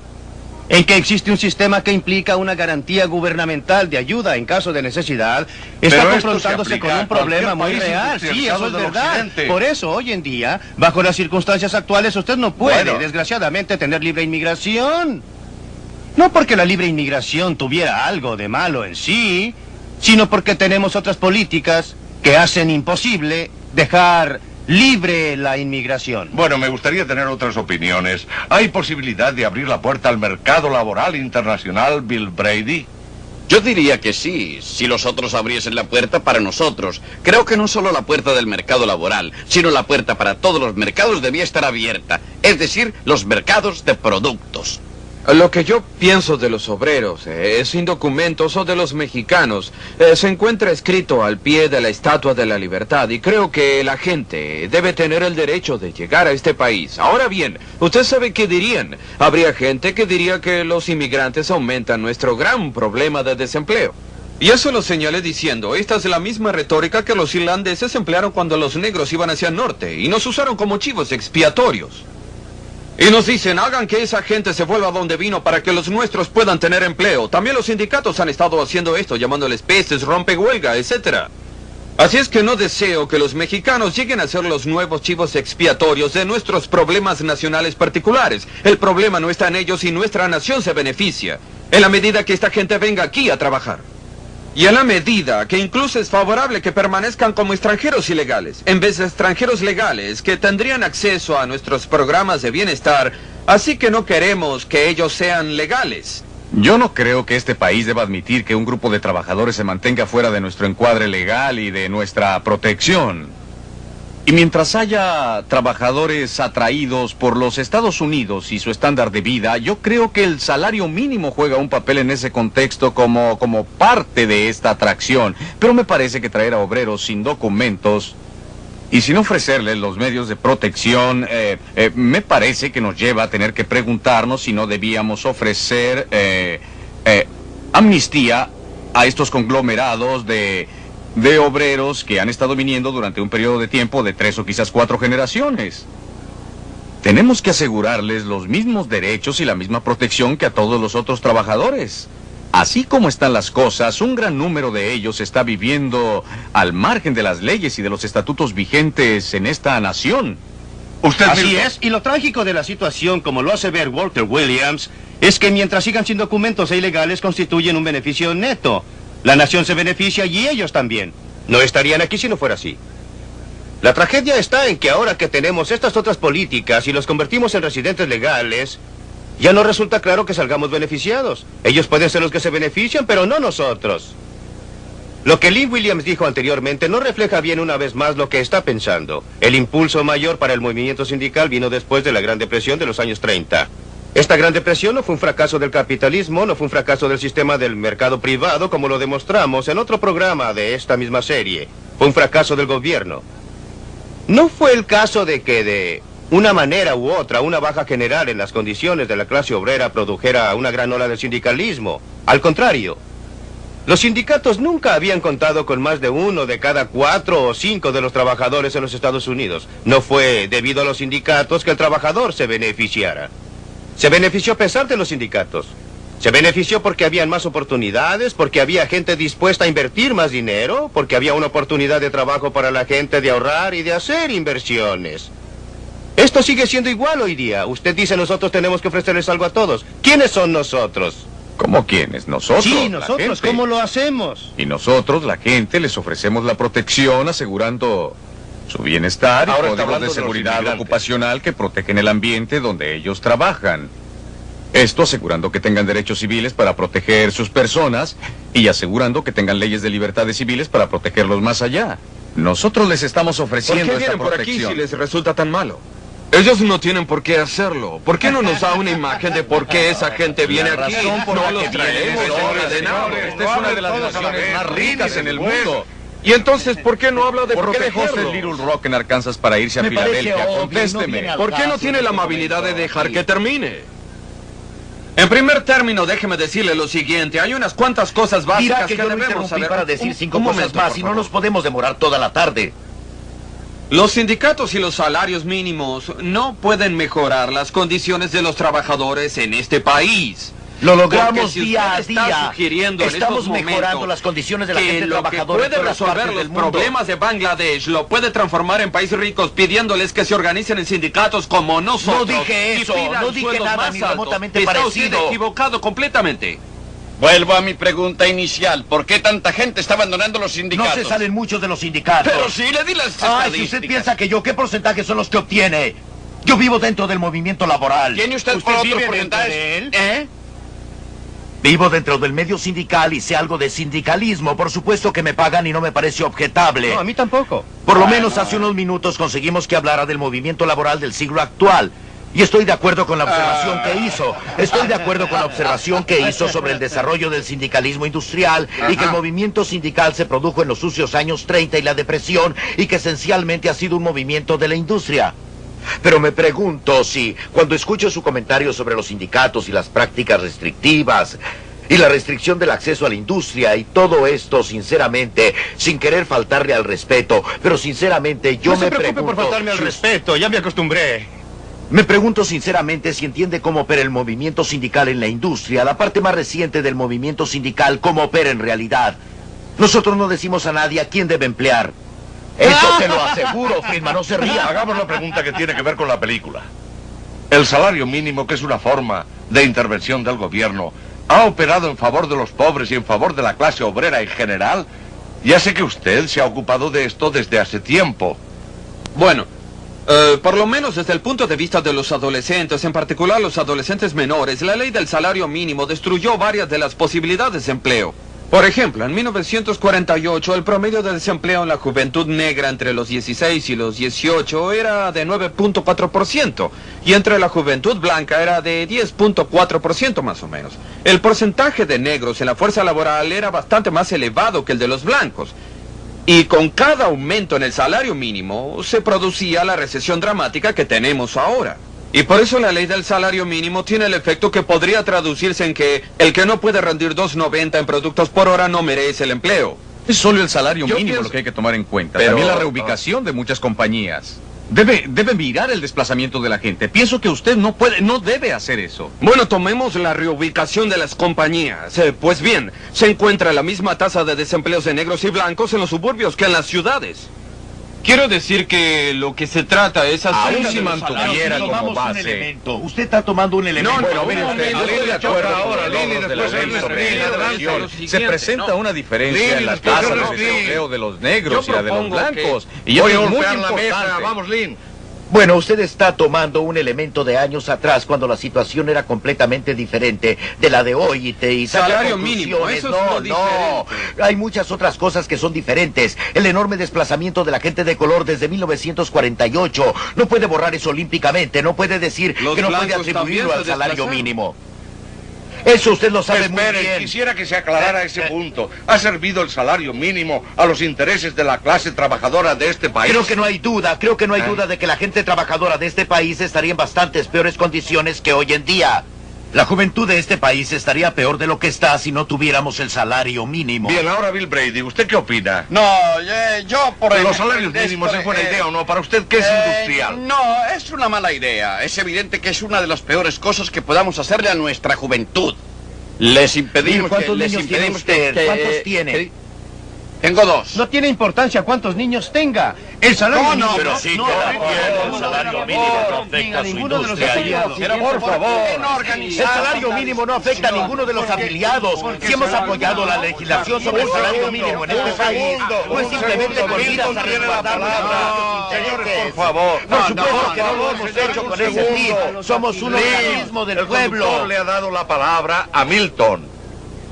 en que existe un sistema que implica una garantía gubernamental de ayuda en caso de necesidad, está confrontándose con un problema muy real. Sí, eso es verdad. Por eso, hoy en día, bajo las circunstancias actuales, usted no puede, desgraciadamente, tener libre inmigración. No porque la libre inmigración tuviera algo de malo en sí, sino porque tenemos otras políticas que hacen imposible dejar libre la inmigración. Bueno, me gustaría tener otras opiniones. ¿Hay posibilidad de abrir la puerta al mercado laboral internacional, Bill Brady? Yo diría que sí, si los otros abriesen la puerta para nosotros. Creo que no solo la puerta del mercado laboral, sino la puerta para todos los mercados debía estar abierta, es decir, los mercados de productos. Lo que yo pienso de los obreros, sin documentos, o de los mexicanos, se encuentra escrito al pie de la Estatua de la Libertad, y creo que la gente debe tener el derecho de llegar a este país. Ahora bien, ¿usted sabe qué dirían? Habría gente que diría que los inmigrantes aumentan nuestro gran problema de desempleo. Y eso lo señalé diciendo, esta es la misma retórica que los irlandeses emplearon cuando los negros iban hacia el norte, y nos usaron como chivos expiatorios. Y nos dicen, hagan que esa gente se vuelva donde vino para que los nuestros puedan tener empleo. También los sindicatos han estado haciendo esto, llamándoles pestes, rompehuelga, etc. Así es que no deseo que los mexicanos lleguen a ser los nuevos chivos expiatorios de nuestros problemas nacionales particulares. El problema no está en ellos y nuestra nación se beneficia, en la medida que esta gente venga aquí a trabajar. Y en la medida que incluso es favorable que permanezcan como extranjeros ilegales, en vez de extranjeros legales que tendrían acceso a nuestros programas de bienestar, así que no queremos que ellos sean legales. Yo no creo que este país deba admitir que un grupo de trabajadores se mantenga fuera de nuestro encuadre legal y de nuestra protección. Y mientras haya trabajadores atraídos por los Estados Unidos y su estándar de vida, yo creo que el salario mínimo juega un papel en ese contexto como parte de esta atracción. Pero me parece que traer a obreros sin documentos y sin ofrecerles los medios de protección, me parece que nos lleva a tener que preguntarnos si no debíamos ofrecer amnistía a estos conglomerados de obreros que han estado viniendo durante un periodo de tiempo de 3 o quizás 4 generaciones. Tenemos que asegurarles los mismos derechos y la misma protección que a todos los otros trabajadores. Así como están las cosas, un gran número de ellos está viviendo al margen de las leyes y de los estatutos vigentes en esta nación. Así es, y lo trágico de la situación, como lo hace ver Walter Williams, es que mientras sigan sin documentos e ilegales constituyen un beneficio neto. La nación se beneficia y ellos también. No estarían aquí si no fuera así. La tragedia está en que ahora que tenemos estas otras políticas y los convertimos en residentes legales, ya no resulta claro que salgamos beneficiados. Ellos pueden ser los que se benefician, pero no nosotros. Lo que Lynn Williams dijo anteriormente no refleja bien una vez más lo que está pensando. El impulso mayor para el movimiento sindical vino después de la Gran Depresión de los años 30. Esta Gran Depresión no fue un fracaso del capitalismo, no fue un fracaso del sistema del mercado privado, como lo demostramos en otro programa de esta misma serie. Fue un fracaso del gobierno. No fue el caso de que de una manera u otra, una baja general en las condiciones de la clase obrera produjera una gran ola del sindicalismo. Al contrario, los sindicatos nunca habían contado con más de 1 de cada 4 o 5 de los trabajadores en los Estados Unidos. No fue debido a los sindicatos que el trabajador se beneficiara. Se benefició a pesar de los sindicatos. Se benefició porque habían más oportunidades, porque había gente dispuesta a invertir más dinero, porque había una oportunidad de trabajo para la gente de ahorrar y de hacer inversiones. Esto sigue siendo igual hoy día. Usted dice nosotros tenemos que ofrecerles algo a todos. ¿Quiénes son nosotros? ¿Cómo quiénes? Nosotros. Sí, nosotros. ¿Cómo lo hacemos? Y nosotros, la gente, les ofrecemos la protección asegurando su bienestar y códigos de seguridad ocupacional que protegen el ambiente donde ellos trabajan. Esto asegurando que tengan derechos civiles para proteger sus personas y asegurando que tengan leyes de libertades civiles para protegerlos más allá. Nosotros les estamos ofreciendo esta protección. ¿Por qué vienen por aquí si les resulta tan malo? Ellos no tienen por qué hacerlo. ¿Por qué no nos da una imagen de por qué esa gente viene aquí? No los traemos ordenados. Esta es una de las naciones más ricas en el mundo. Y entonces, ¿por qué no habla de protegerlos? ¿Por qué dejó Little Rock en Arkansas para irse a Filadelfia? Contésteme. ¿Por qué no tiene la amabilidad de dejar que termine? En primer término, déjeme decirle lo siguiente. Hay unas cuantas cosas básicas que debemos saber. Para decir 5 cosas más y no nos podemos demorar toda la tarde. Los sindicatos y los salarios mínimos no pueden mejorar las condiciones de los trabajadores en este país. Lo logramos día a día. Estamos mejorando las condiciones de la gente trabajadora. Que puede resolver los problemas de Bangladesh, lo puede transformar en países ricos pidiéndoles que se organicen en sindicatos como nosotros. No dije eso, no dije nada ni remotamente parecido. Está usted equivocado completamente. Vuelvo a mi pregunta inicial. ¿Por qué tanta gente está abandonando los sindicatos? No se salen muchos de los sindicatos. Pero sí, le di las estadísticas. Si usted piensa que yo, ¿qué porcentaje son los que obtiene? Yo vivo dentro del movimiento laboral. ¿Tiene usted por otros porcentajes? De él? Vivo dentro del medio sindical y sé algo de sindicalismo. Por supuesto que me pagan y no me parece objetable. No, a mí tampoco. Por lo menos hace unos minutos conseguimos que hablara del movimiento laboral del siglo actual. Y estoy de acuerdo con la observación que hizo. Estoy de acuerdo con la observación que hizo sobre el desarrollo del sindicalismo industrial y que el movimiento sindical se produjo en los sucios años 30 y la depresión y que esencialmente ha sido un movimiento de la industria. Pero me pregunto si, cuando escucho su comentario sobre los sindicatos y las prácticas restrictivas y la restricción del acceso a la industria y todo esto, sinceramente, sin querer faltarle al respeto, pero sinceramente yo me pregunto... No se preocupe por faltarme al respeto, ya me acostumbré. Me pregunto sinceramente si entiende cómo opera el movimiento sindical en la industria, la parte más reciente del movimiento sindical, cómo opera en realidad. Nosotros no decimos a nadie a quién debe emplear. Eso te lo aseguro, Friedman, no se ría. Hagamos la pregunta que tiene que ver con la película. El salario mínimo, que es una forma de intervención del gobierno, ¿ha operado en favor de los pobres y en favor de la clase obrera en general? Ya sé que usted se ha ocupado de esto desde hace tiempo. Bueno, por lo menos desde el punto de vista de los adolescentes, en particular los adolescentes menores, la ley del salario mínimo destruyó varias de las posibilidades de empleo. Por ejemplo, en 1948 el promedio de desempleo en la juventud negra entre los 16 y los 18 era de 9.4% y entre la juventud blanca era de 10.4% más o menos. El porcentaje de negros en la fuerza laboral era bastante más elevado que el de los blancos. Y con cada aumento en el salario mínimo se producía la recesión dramática que tenemos ahora. Y por eso la ley del salario mínimo tiene el efecto que podría traducirse en que el que no puede rendir 2.90 en productos por hora no merece el empleo. Es solo el salario mínimo lo que hay que tomar en cuenta. También la reubicación de muchas compañías. Debe mirar el desplazamiento de la gente. Pienso que usted no debe hacer eso. Bueno, tomemos la reubicación de las compañías. Pues bien, se encuentra la misma tasa de desempleos de negros y blancos en los suburbios que en las ciudades. Quiero decir que lo que se trata es hacer... Aún si mantuviera como base... Usted está tomando un elemento. Bueno, mire usted, yo estoy de acuerdo ahora, se presenta una diferencia en la tasa de desempleo de los negros y la de los blancos. Y voy a eso es muy golpear la mesa. importante. Vamos, Lynn. Bueno, usted está tomando un elemento de años atrás cuando la situación era completamente diferente de la de hoy y saca Salario mínimo, conclusiones. eso es lo No, hay muchas otras cosas que son diferentes. El enorme desplazamiento de la gente de color desde 1948. No puede borrar eso olímpicamente, no puede decir Los que no puede blancos atribuirlo también al se salario desplazaron. mínimo. Eso usted lo sabe muy Espere, bien. quisiera que se aclarara ese punto. ¿Ha servido el salario mínimo a los intereses de la clase trabajadora de este país? Creo que no hay duda de que la gente trabajadora de este país estaría en bastantes peores condiciones que hoy en día. La juventud de este país estaría peor de lo que está si no tuviéramos el salario mínimo. Bien, ahora Bill Brady, ¿usted qué opina? No, yo por Los salarios mínimos es buena idea o no, para usted, ¿qué es industrial? No, es una mala idea. Es evidente que es una de las peores cosas que podamos hacerle a nuestra juventud. Les impedimos ¿Cuántos niños tiene usted? ¿Cuántos tiene? Tengo 2. No tiene importancia cuántos niños tenga. El salario No, mínimo... Pero sí, el salario mínimo no afecta a su industria. Pero por favor, El salario mínimo no afecta a ninguno de los afiliados. Si hemos apoyado la legislación sobre el salario mínimo en este país, no es simplemente por miras a resguardar los Señores, por favor. Por supuesto que no lo hemos hecho con ese fin. Somos un organismo del pueblo. El doctor le ha dado la palabra a Milton.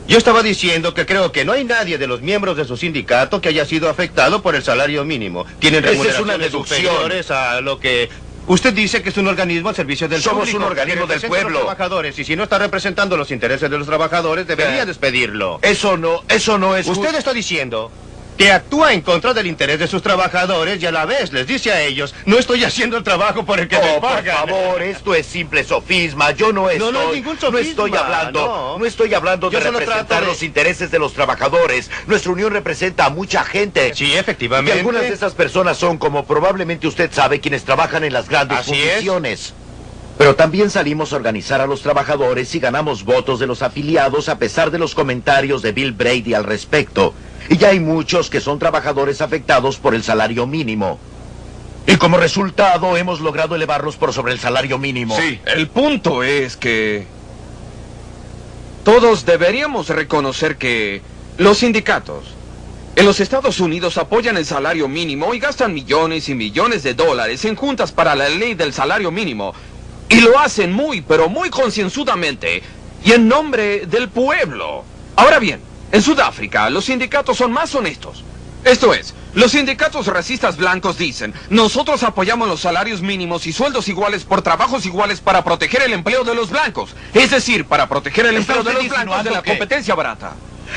Yo estaba diciendo que creo que no hay nadie de los miembros de su sindicato que haya sido afectado por el salario mínimo. Tienen Esa es una remuneraciones deducción. superiores a lo que... Usted dice que es un organismo al servicio del Somos público, un organismo que del representa a los pueblo. trabajadores, y si no está representando los intereses de los trabajadores, debería despedirlo. Eso no es Usted está diciendo que actúa en contra del interés de sus trabajadores y a la vez les dice a ellos, no estoy haciendo el trabajo por el que me por pagan. favor, esto es simple sofisma. Yo no estoy... No es ningún sofisma, no estoy hablando de Yo solo representar trato de- los intereses de los trabajadores. Nuestra unión representa a mucha gente. Sí, Y efectivamente. algunas de esas personas son, como probablemente usted sabe, quienes trabajan en las grandes Así es. fundiciones. Pero también salimos a organizar a los trabajadores y ganamos votos de los afiliados a pesar de los comentarios de Bill Brady al respecto. Y ya hay muchos que son trabajadores afectados por el salario mínimo. Y como resultado hemos logrado elevarlos por sobre el salario mínimo. Sí, el punto es que todos deberíamos reconocer que los sindicatos en los Estados Unidos apoyan el salario mínimo y gastan millones y millones de dólares en juntas para la ley del salario mínimo. Y lo hacen muy, pero muy concienzudamente y en nombre del pueblo. Ahora bien, en Sudáfrica los sindicatos son más honestos. Esto es, los sindicatos racistas blancos dicen, nosotros apoyamos los salarios mínimos y sueldos iguales por trabajos iguales para proteger el empleo de los blancos. Es decir, para proteger el ¿Está empleo de usted los blancos de la insinuando que- competencia barata.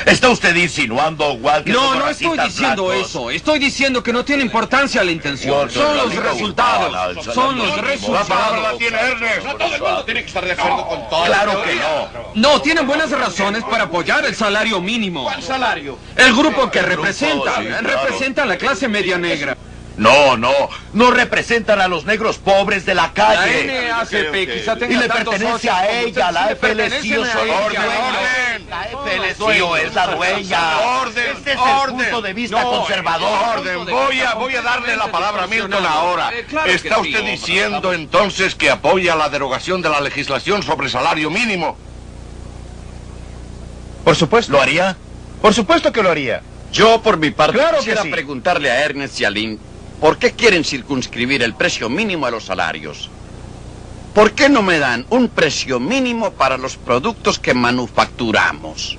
¿Está usted insinuando, Walt, que No, somos no estoy racistas diciendo blancos? eso. Estoy diciendo que no tiene importancia la intención. Son los resultados. Son los resultados. La palabra la tiene Ernest. No todo el mundo tiene que estar de acuerdo con todo. Claro que no. No, tienen buenas razones para apoyar el salario mínimo. ¿Cuál salario? El grupo que representa, sí, claro. representa a la clase media negra. No representan a los negros pobres de la La calle. NAACP quizá tenga Y le tantos pertenece socios a como ella, usted, la sí, pertenecen FLCO a son ella. orden. La FLCO es la dueña. Orden, Este es el orden. punto de vista No, conservador. Orden, voy a darle la palabra a Milton ahora. Claro que ¿Está sí. usted diciendo entonces que apoya la derogación de la legislación sobre salario mínimo? Por supuesto. ¿Lo haría? Por supuesto que lo haría. Yo, por mi parte, Claro que quisiera sí. preguntarle a Ernest y a Lynn, ¿por qué quieren circunscribir el precio mínimo a los salarios? ¿Por qué no me dan un precio mínimo para los productos que manufacturamos?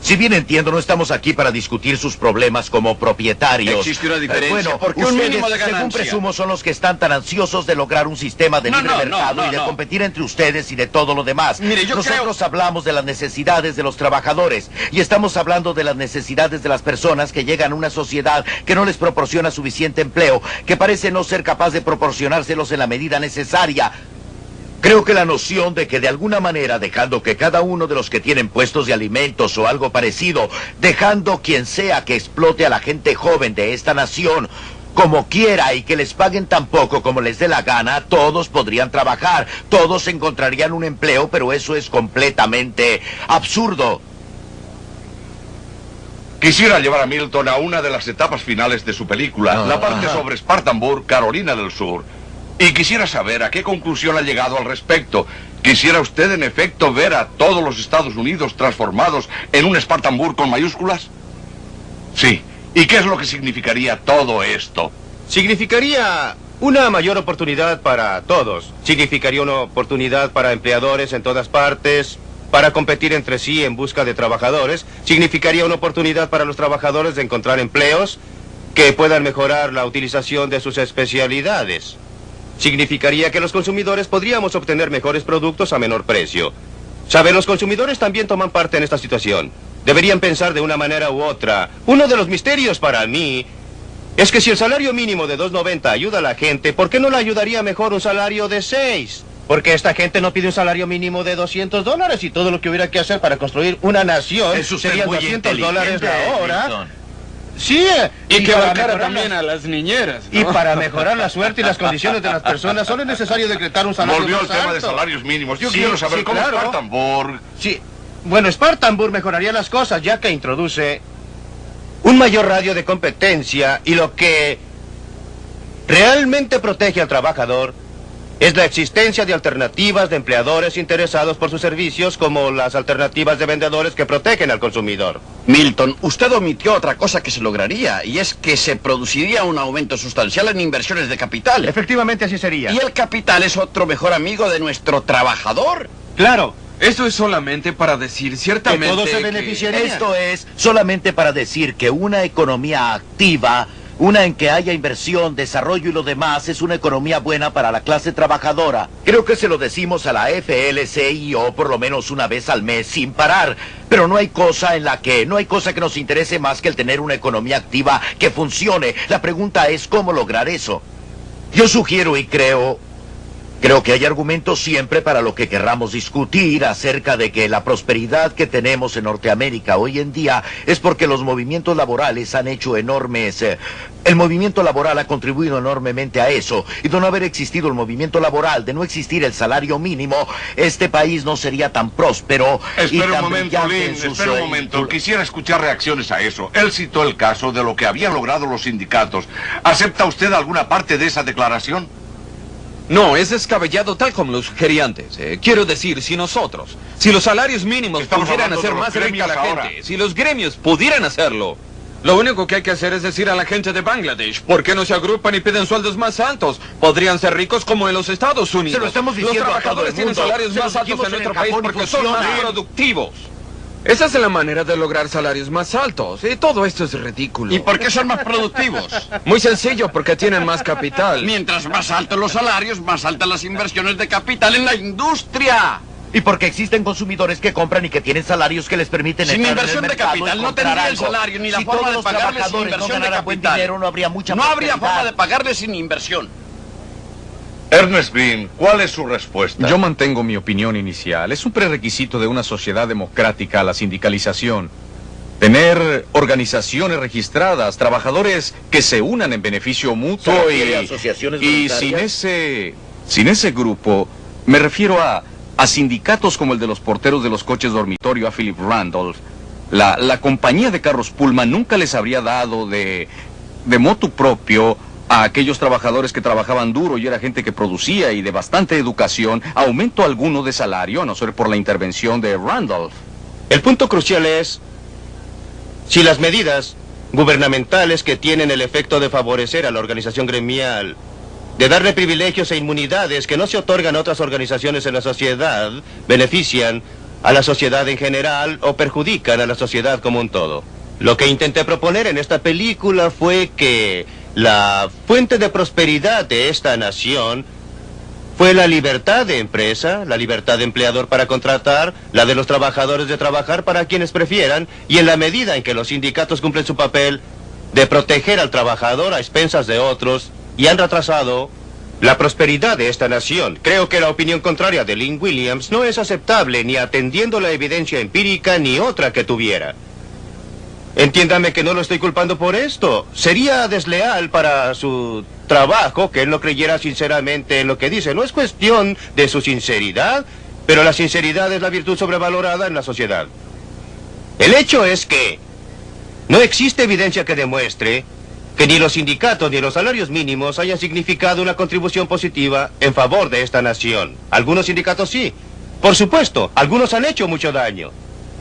Si bien entiendo, no estamos aquí para discutir sus problemas como propietarios. Existe una diferencia, Bueno, porque un ustedes, mínimo de según ganancia. presumo, son los que están tan ansiosos de lograr un sistema de No, libre no, mercado no, y de no. competir entre ustedes y de todo lo demás. Mire, yo Nosotros hablamos de las necesidades de los trabajadores y estamos hablando de las necesidades de las personas que llegan a una sociedad que no les proporciona suficiente empleo, que parece no ser capaz de proporcionárselos en la medida necesaria. Creo que la noción de que de alguna manera, dejando que cada uno de los que tienen puestos de alimentos o algo parecido, dejando quien sea que explote a la gente joven de esta nación, como quiera y que les paguen tan poco como les dé la gana, todos podrían trabajar, todos encontrarían un empleo, pero eso es completamente absurdo. Quisiera llevar a Milton a una de las etapas finales de su película, la parte sobre Spartanburg, Carolina del Sur. Y quisiera saber a qué conclusión ha llegado al respecto. ¿Quisiera usted, en efecto, ver a todos los Estados Unidos transformados en un Spartanburg con mayúsculas? Sí. ¿Y qué es lo que significaría todo esto? Significaría una mayor oportunidad para todos. Significaría una oportunidad para empleadores en todas partes, para competir entre sí en busca de trabajadores. Significaría una oportunidad para los trabajadores de encontrar empleos que puedan mejorar la utilización de sus especialidades. Significaría que los consumidores podríamos obtener mejores productos a menor precio. ¿Sabe? Los consumidores también toman parte en esta situación. Deberían pensar de una manera u otra. Uno de los misterios para mí es que si el salario mínimo de $2.90 ayuda a la gente, ¿por qué no le ayudaría mejor un salario de $6? Porque esta gente no pide un salario mínimo de $200 y todo lo que hubiera que hacer para construir una nación serían $200 la hora. Milton. Sí, y que abarcara también a las niñeras, ¿no? Y para mejorar la suerte y las condiciones de las personas solo es necesario decretar un salario Volvió más al tema alto. de salarios mínimos. Yo quiero saber cómo claro. Spartanburg... Sí, bueno, Spartanburg mejoraría las cosas ya que introduce un mayor radio de competencia y lo que realmente protege al trabajador es la existencia de alternativas de empleadores interesados por sus servicios, como las alternativas de vendedores que protegen al consumidor. Milton, usted omitió otra cosa que se lograría, y es que se produciría un aumento sustancial en inversiones de capital. Efectivamente, así sería. Y el capital es otro mejor amigo de nuestro trabajador. Claro. Esto es solamente para decir ciertamente que todos se beneficiarían. Esto es solamente para decir que una economía activa, una en que haya inversión, desarrollo y lo demás, es una economía buena para la clase trabajadora. Creo que se lo decimos a la FLCIO por lo menos una vez al mes sin parar. Pero no hay cosa que nos interese más que el tener una economía activa que funcione. La pregunta es cómo lograr eso. Yo sugiero y creo que hay argumentos siempre para lo que querramos discutir acerca de que la prosperidad que tenemos en Norteamérica hoy en día es porque los movimientos laborales han hecho enormes... el movimiento laboral ha contribuido enormemente a eso. Y de no haber existido el movimiento laboral, de no existir el salario mínimo, este país no sería tan próspero. Espera un momento, Lynn, espera un momento. Quisiera escuchar reacciones a eso. Él citó el caso de lo que habían logrado los sindicatos. ¿Acepta usted alguna parte de esa declaración? No, es descabellado tal como lo sugerí antes. Quiero decir, si los salarios mínimos pudieran hacer más rica a la gente, si los gremios pudieran hacerlo, lo único que hay que hacer es decir a la gente de Bangladesh, ¿por qué no se agrupan y piden sueldos más altos? Podrían ser ricos como en los Estados Unidos. Se lo estamos diciendo los trabajadores a todo el mundo. tienen salarios más altos en nuestro país porque son más productivos. Esa es la manera de lograr salarios más altos. Todo esto es ridículo. ¿Y por qué son más productivos? Muy sencillo, porque tienen más capital. Mientras más altos los salarios, más altas las inversiones de capital en la industria. Y porque existen consumidores que compran y que tienen salarios que les permiten sin entrar inversión en el de capital no tendría el salario ni la forma de pagarles sin inversión de capital. Dinero, no habría mucha no habría forma de pagarles sin inversión. Ernest Bean, ¿cuál es su respuesta? Yo mantengo mi opinión inicial. Es un prerequisito de una sociedad democrática la sindicalización. Tener organizaciones registradas, trabajadores que se unan en beneficio mutuo y sin ese grupo, me refiero a sindicatos como el de los porteros de los coches dormitorio, a Philip Randolph. La compañía de carros Pullman nunca les habría dado de motu propio a aquellos trabajadores que trabajaban duro y era gente que producía y de bastante educación, aumento alguno de salario, a no ser por la intervención de Randolph. El punto crucial es si las medidas gubernamentales que tienen el efecto de favorecer a la organización gremial, de darle privilegios e inmunidades que no se otorgan a otras organizaciones en la sociedad, benefician a la sociedad en general o perjudican a la sociedad como un todo. Lo que intenté proponer en esta película fue que la fuente de prosperidad de esta nación fue la libertad de empresa, la libertad de empleador para contratar, la de los trabajadores de trabajar para quienes prefieran, y en la medida en que los sindicatos cumplen su papel de proteger al trabajador a expensas de otros y han retrasado la prosperidad de esta nación. Creo que la opinión contraria de Lynn Williams no es aceptable ni atendiendo la evidencia empírica ni otra que tuviera. Entiéndame que no lo estoy culpando por esto. Sería desleal para su trabajo que él no creyera sinceramente en lo que dice. No es cuestión de su sinceridad, pero la sinceridad es la virtud sobrevalorada en la sociedad. El hecho es que no existe evidencia que demuestre que ni los sindicatos ni los salarios mínimos hayan significado una contribución positiva en favor de esta nación. Algunos sindicatos sí. Por supuesto, algunos han hecho mucho daño.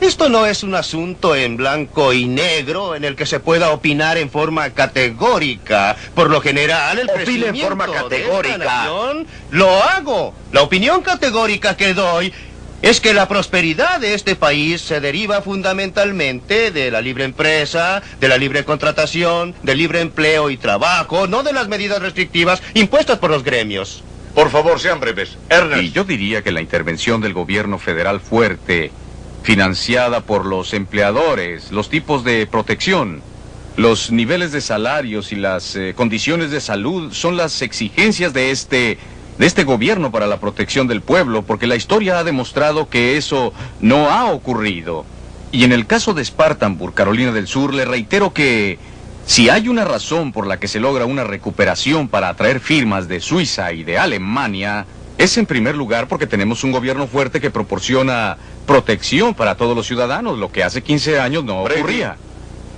Esto no es un asunto en blanco y negro en el que se pueda opinar en forma categórica. Por lo general, el Opine en forma crecimiento de categórica. esta nación lo hago. La opinión categórica que doy es que la prosperidad de este país se deriva fundamentalmente de la libre empresa, de la libre contratación, del libre empleo y trabajo, no de las medidas restrictivas impuestas por los gremios. Por favor, sean breves. Ernest. Y yo diría que la intervención del gobierno federal fuerte, financiada por los empleadores, los tipos de protección, los niveles de salarios y las condiciones de salud son las exigencias de este gobierno para la protección del pueblo, porque la historia ha demostrado que eso no ha ocurrido. Y en el caso de Spartanburg, Carolina del Sur, le reitero que si hay una razón por la que se logra una recuperación para atraer firmas de Suiza y de Alemania, es en primer lugar porque tenemos un gobierno fuerte que proporciona protección para todos los ciudadanos, lo que hace 15 años no ocurría.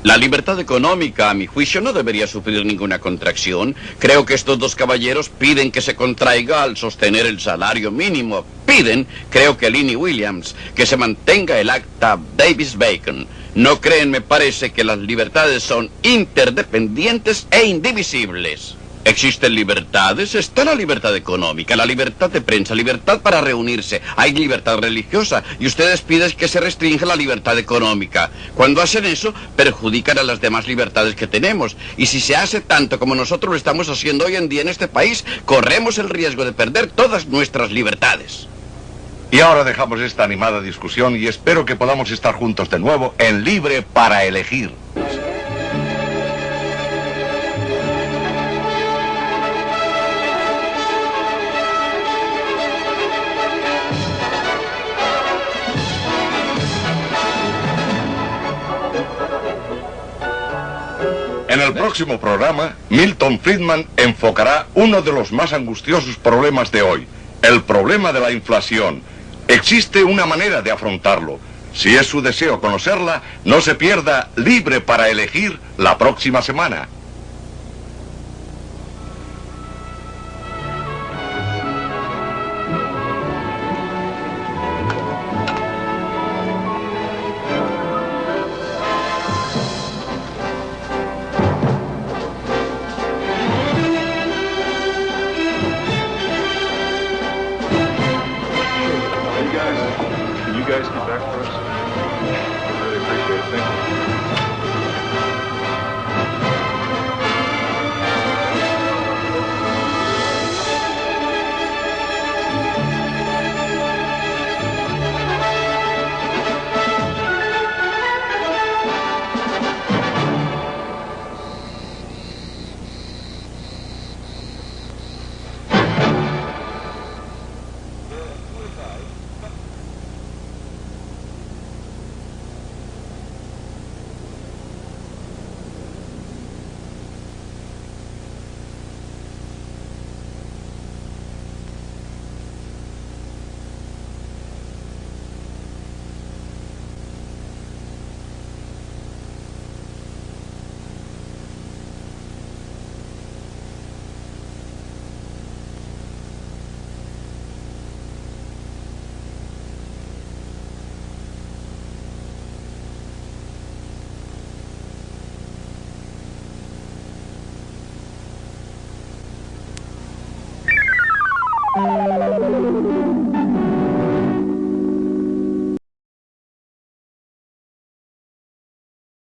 La libertad económica, a mi juicio, no debería sufrir ninguna contracción. Creo que estos dos caballeros piden que se contraiga al sostener el salario mínimo. Piden, creo que Linnie Williams, que se mantenga el acta Davis-Bacon. No creen, me parece, que las libertades son interdependientes e indivisibles. Existen libertades, está la libertad económica, la libertad de prensa, libertad para reunirse, hay libertad religiosa y ustedes piden que se restrinja la libertad económica. Cuando hacen eso, perjudican a las demás libertades que tenemos. Y si se hace tanto como nosotros lo estamos haciendo hoy en día en este país, corremos el riesgo de perder todas nuestras libertades. Y ahora dejamos esta animada discusión y espero que podamos estar juntos de nuevo en Libre para Elegir. En el próximo programa, Milton Friedman enfocará uno de los más angustiosos problemas de hoy, el problema de la inflación. Existe una manera de afrontarlo. Si es su deseo conocerla, no se pierda Libre para Elegir la próxima semana.